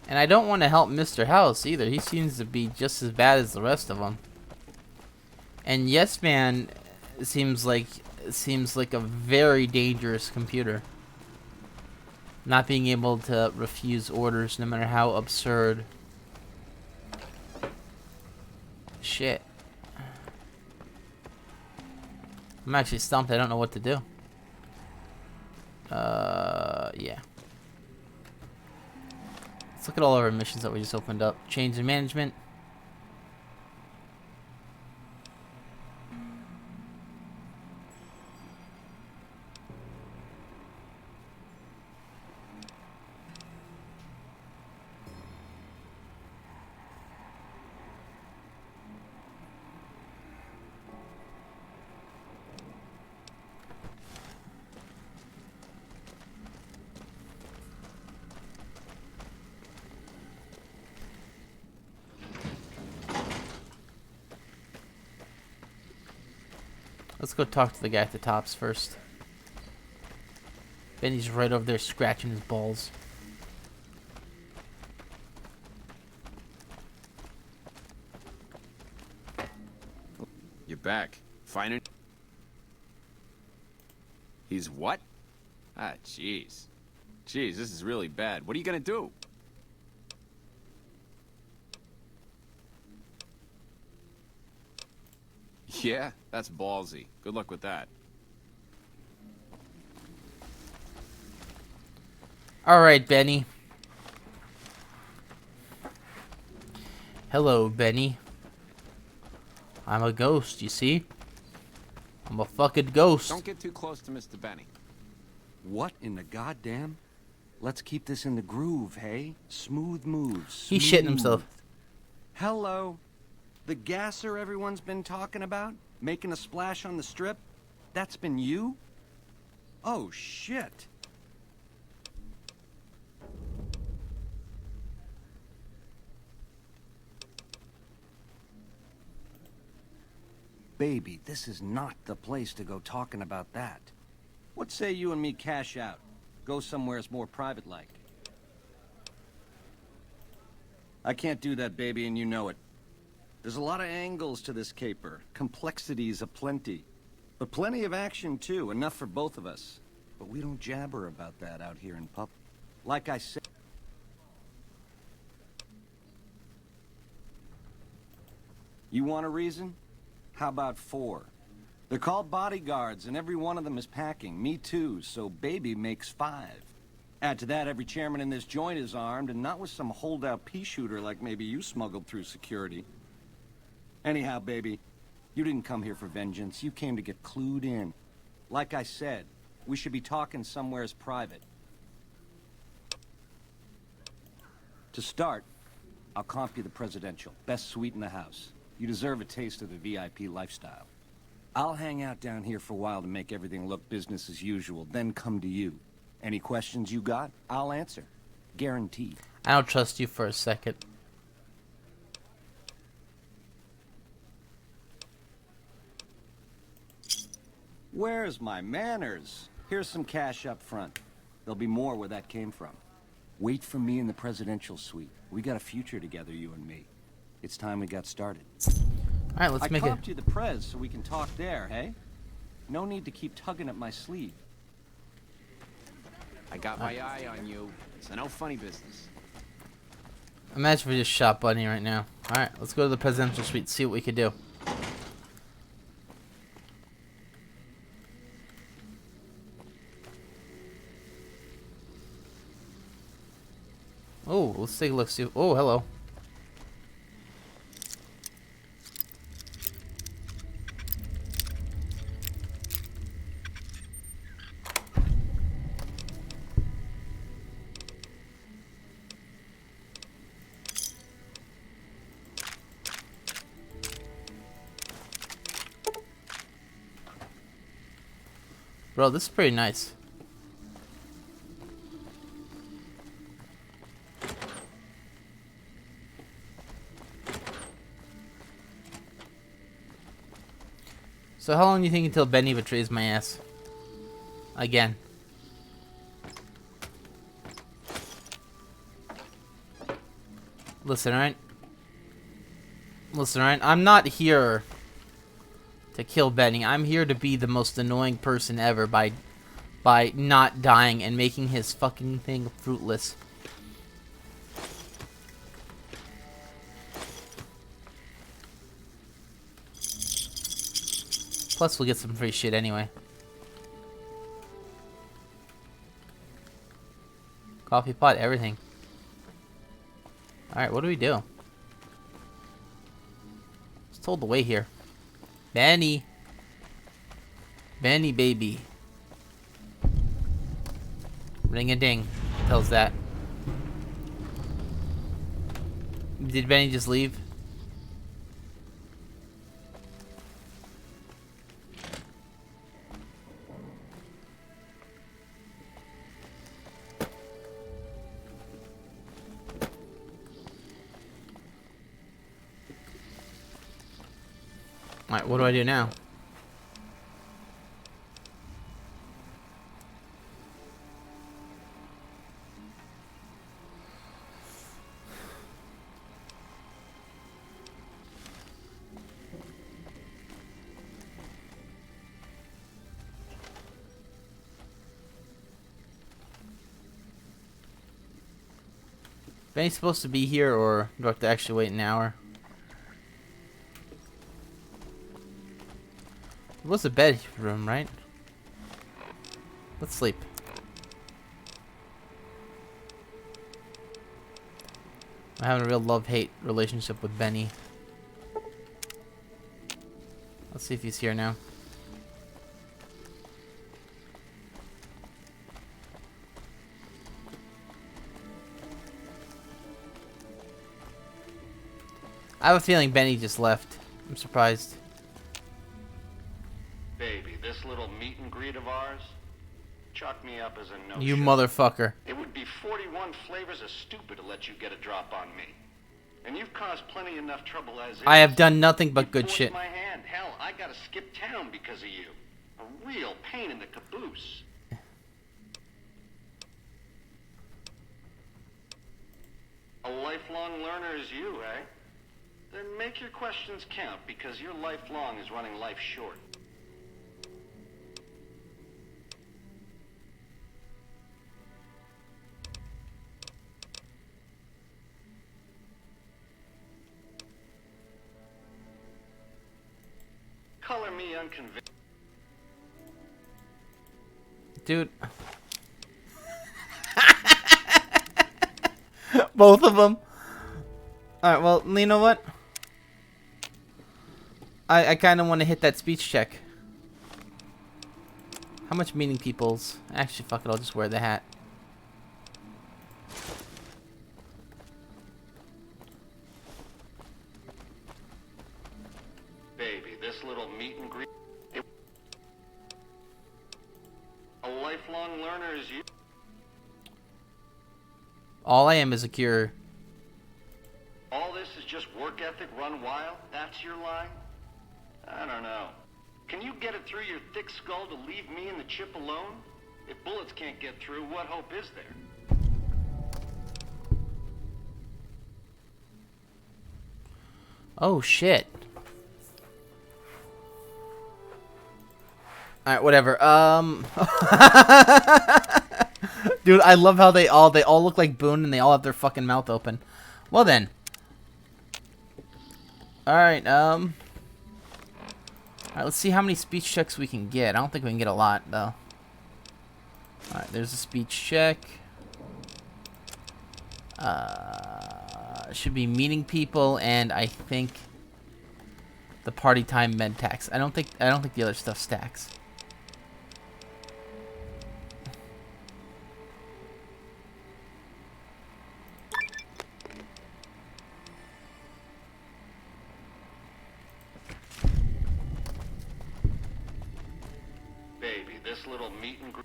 And I don't want to help Mr. House either. He seems to be just as bad as the rest of them. And Yes Man seems like a very dangerous computer. Not being able to refuse orders no matter how absurd. Shit. I'm actually stumped. I don't know what to do. Yeah. Let's look at all of our missions that we just opened up. Change in management. Let's go talk to the guy at the tops first. Benny's right over there scratching his balls. You're back. Find it. He's what? Ah, jeez. Jeez, this is really bad. What are you gonna do? Yeah, that's ballsy. Good luck with that. Alright, Benny. Hello, Benny. I'm a ghost, you see? I'm a fucking ghost. Don't get too close to Mr. Benny. What in the goddamn? Let's keep this in the groove, hey? Smooth moves. He's shitting himself. Hello. The gasser everyone's been talking about? Making a splash on the strip? That's been you? Oh, shit. Baby, this is not the place to go talking about that. What say you and me cash out? Go somewheres more private-like. I can't do that, baby, and you know it. There's a lot of angles to this caper. Complexities aplenty. But plenty of action, too. Enough for both of us. But we don't jabber about that out here in public. Like I said... You want a reason? How about 4? They're called bodyguards, and every one of them is packing. Me too, so baby makes 5. Add to that, every chairman in this joint is armed, and not with some holdout pea shooter like maybe you smuggled through security. Anyhow, baby, you didn't come here for vengeance. You came to get clued in. Like I said, we should be talking somewheres private. To start, I'll comp you the presidential. Best suite in the house. You deserve a taste of the VIP lifestyle. I'll hang out down here for a while to make everything look business as usual, then come to you. Any questions you got, I'll answer. Guaranteed. I don't trust you for a second. Where's my manners? Here's some cash up front. There'll be more where that came from. Wait for me in the presidential suite. We got a future together, you and me. It's time we got started. Alright, let's make it. I comped you the prez so we can talk there, hey? No need to keep tugging at my sleeve. I got my eye on you. It's no funny business. Imagine if we just shot Bunny right now. Alright, let's go to the presidential suite, see what we could do. Oh, let's take a look. See. Oh, hello. Bro, this is pretty nice. So how long do you think until Benny betrays my ass? Again. Listen, alright? Listen, alright? I'm not here to kill Benny. I'm here to be the most annoying person ever by not dying and making his fucking thing fruitless. Plus, we'll get some free shit anyway. Coffee pot, everything. Alright, what do we do? It's told the way here. Benny. Benny, baby. Ring-a-ding. Tells that. Did Benny just leave? Alright, what do I do now? Benny's supposed to be here, or do I have to actually wait an hour? It was a bedroom, right? Let's sleep. I'm having a real love-hate relationship with Benny. Let's see if he's here now. I have a feeling Benny just left. I'm surprised. Baby, this little meet and greet of ours, chalk me up as a no-show. You motherfucker. It would be 41 flavors of stupid to let you get a drop on me. And you've caused plenty enough trouble as is. I have done nothing but good forced shit. my hand. Hell, I gotta skip town because of you. A real pain in the caboose. A lifelong learner is you, eh? Then make your questions count, because your lifelong is running life short. Color me unconvinced. Dude. Both of them. Alright, well, you know what? I kind of want to hit that speech check. How much meeting people's? Actually, fuck it, I'll just wear the hat. Baby, this little meet and greet. A lifelong learner is you. All I am is a cure. All this is just work ethic run wild? That's your line? I don't know. Can you get it through your thick skull to leave me and the chip alone? If bullets can't get through, what hope is there? Oh shit. Alright, whatever. Dude, I love how they all look like Boone and they all have their fucking mouth open. Well then. Alright, alright, let's see how many speech checks we can get. I don't think we can get a lot, though. Alright, there's a speech check. Should be meeting people, and I think the party time med tax. I don't think the other stuff stacks. Baby, this little meet and greet.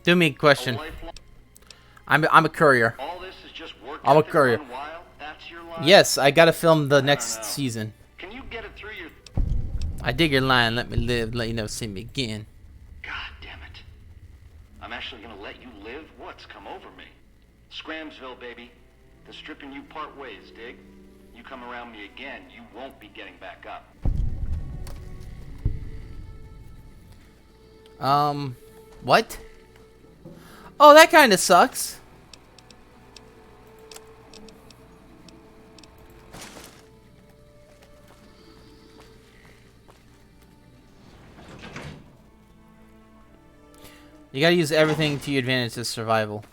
Do me a question. I'm a courier. All this is just work I'm a ethic courier. run wild? That's your line? Yes, I gotta film the next season. Can you get it through your... I dig your line. Let me live. Let you never see me again. God damn it. I'm actually gonna let you live? What's come over me? Scramsville, baby. The stripping you part ways, dig? You come around me again, you won't be getting back up. What? Oh, that kind of sucks. You gotta use everything to your advantage to survival.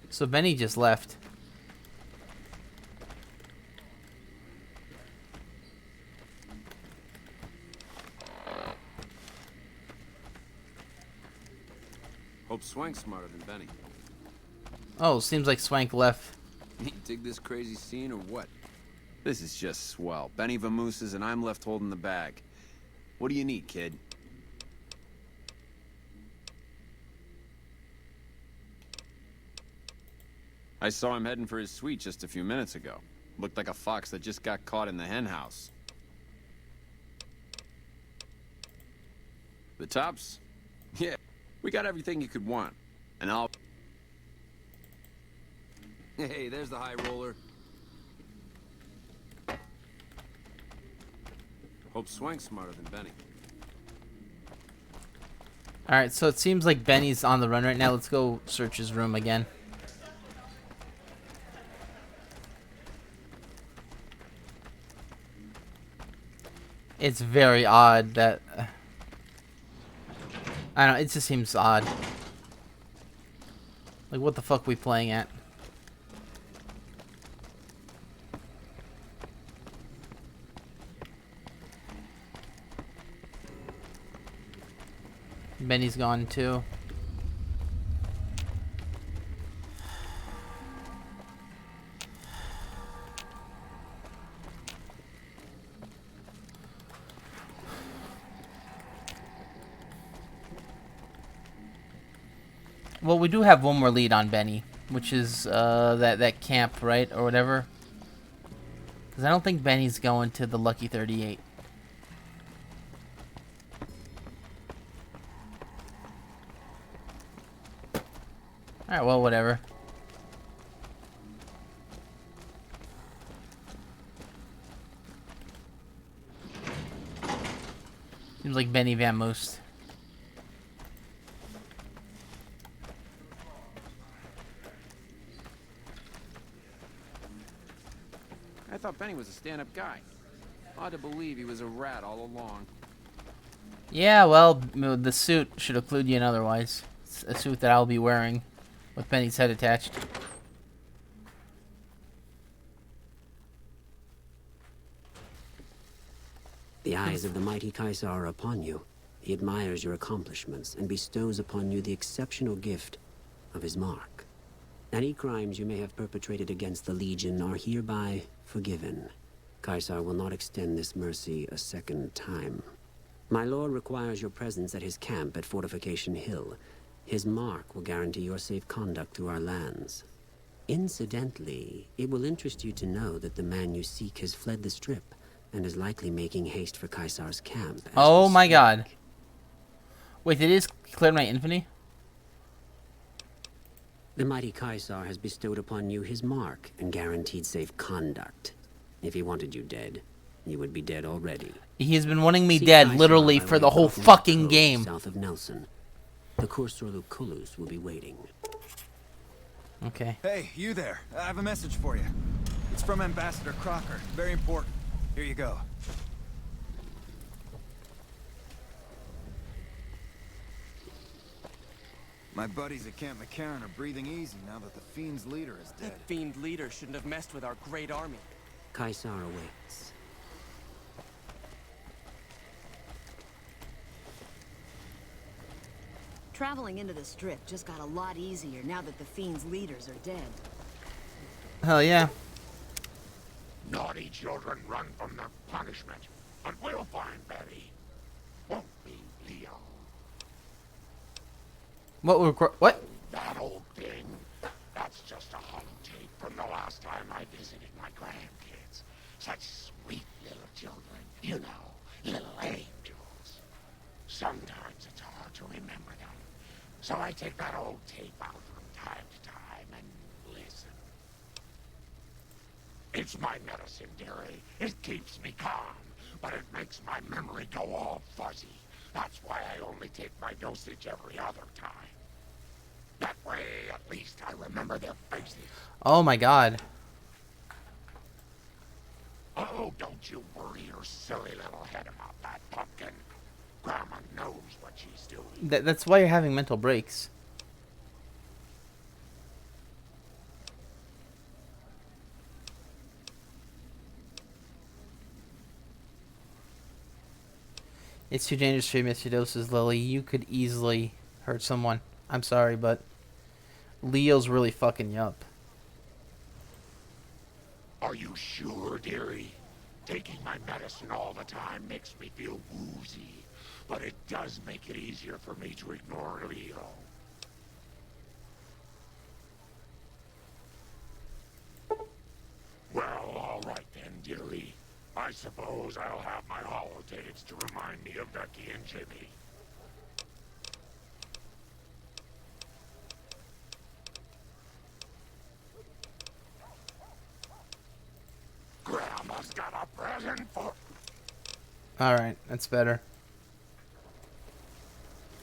So Benny just left. Hope Swank's smarter than Benny. Oh, seems like Swank left. You dig this crazy scene or what? This is just swell. Benny vamooses and I'm left holding the bag. What do you need, kid? I saw him heading for his suite just a few minutes ago. Looked like a fox that just got caught in the hen house. The tops? Yeah, we got everything you could want. And I'll... Hey, there's the high roller. Hope Swank's smarter than Benny. Alright, so it seems like Benny's on the run right now. Let's go search his room again. It's very odd that... I don't know, it just seems odd. Like, what the fuck we playing at? Benny's gone too. Well, we do have one more lead on Benny, which is that camp, right, or whatever. Because I don't think Benny's going to the Lucky 38. Alright, well, whatever. Seems like Benny Vamoose. I thought Benny was a stand-up guy. Hard to believe he was a rat all along. Yeah, well, the suit should have clued you in otherwise. It's a suit that I'll be wearing with Benny's head attached. The eyes of the mighty Caesar are upon you. He admires your accomplishments and bestows upon you the exceptional gift of his mark. Any crimes you may have perpetrated against the Legion are hereby forgiven. Caesar will not extend this mercy a second time. My lord requires your presence at his camp at Fortification Hill. His mark will guarantee your safe conduct through our lands. Incidentally, it will interest you to know that the man you seek has fled the Strip and is likely making haste for Caesar's camp. Oh my god. Wait, it is Clear Night Infinity? The mighty Caesar has bestowed upon you his mark and guaranteed safe conduct. If he wanted you dead, you would be dead already. He has been wanting me See dead Caesar literally by for way the of whole Broken fucking Cove, game. South of Nelson. The Cursor Lucullus will be waiting. Okay. Hey, you there. I have a message for you. It's from Ambassador Crocker. Very important. Here you go. My buddies at Camp McCarran are breathing easy now that the Fiend's leader is dead. That Fiend leader shouldn't have messed with our great army. Caesar awaits. Traveling into the Strip just got a lot easier now that the Fiend's leaders are dead. Hell yeah. Naughty children run from their punishment, and we'll find Betty. Won't we, Leo? What? That old thing. That's just a holotape from the last time I visited my grandkids. Such sweet little children. You know, little angels. Sometimes it's hard to remember them. So I take that old tape out from time to time and listen. It's my medicine, dearie. It keeps me calm, but it makes my memory go all fuzzy. That's why I only take my dosage every other time. That way, at least I remember their faces. Oh my god. Oh, don't you worry your silly little head about that, pumpkin. Grandma knows what she's doing. That's why you're having mental breaks. It's too dangerous for you, Mr. Doses, Lily. You could easily hurt someone. I'm sorry, but Leo's really fucking you up. Are you sure, dearie? Taking my medicine all the time makes me feel woozy, but it does make it easier for me to ignore Leo. Well, all right then, dearie. I suppose I'll have my holotapes to remind me of Becky and Jimmy. Grandma's got a present for... Alright, that's better.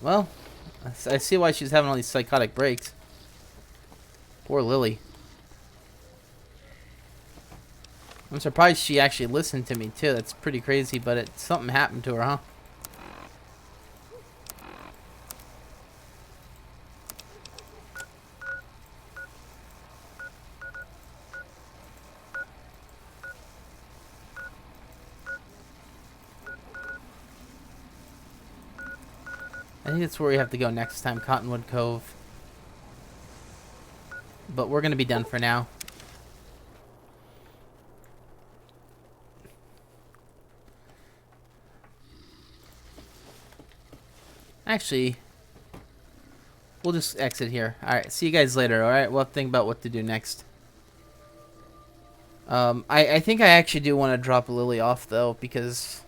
Well, I see why she's having all these psychotic breaks. Poor Lily. I'm surprised she actually listened to me too. That's pretty crazy, but something happened to her, huh? I think that's where we have to go next time, Cottonwood Cove. But we're gonna be done for now. Actually, we'll just exit here. Alright, see you guys later, alright? We'll have to think about what to do next. I think I actually do want to drop Lily off, though, because...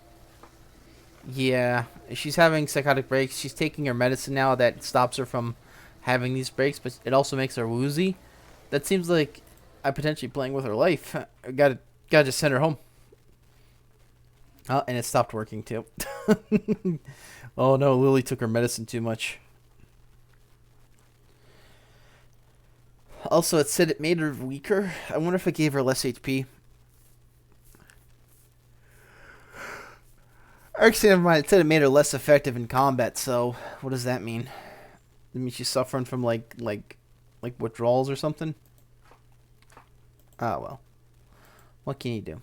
yeah, she's having psychotic breaks. She's taking her medicine now that stops her from having these breaks, but it also makes her woozy. That seems like I'm potentially playing with her life. I gotta just send her home. Oh, and it stopped working, too. Oh, no, Lily took her medicine too much. Also, it said it made her weaker. I wonder if it gave her less HP. Actually, never mind. It said it made her less effective in combat, so what does that mean? It means she's suffering from, like withdrawals or something? Ah, well. What can you do?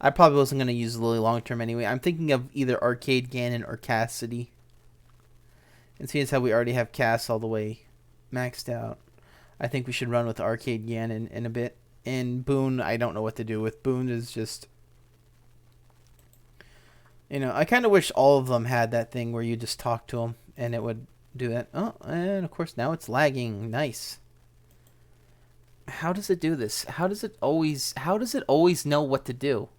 I probably wasn't going to use Lily long-term anyway. I'm thinking of either Arcade Ganon or Cassidy. And seeing as how we already have Cass all the way maxed out, I think we should run with Arcade Ganon in a bit. And Boone, I don't know what to do with. Boone is just... you know, I kind of wish all of them had that thing where you just talk to them and it would do that. Oh, and of course now it's lagging. Nice. How does it do this? How does it always know what to do?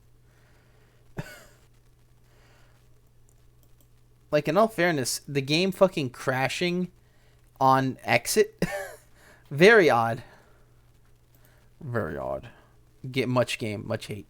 Like, in all fairness, the game fucking crashing on exit. Very odd. Very odd. Get much hate.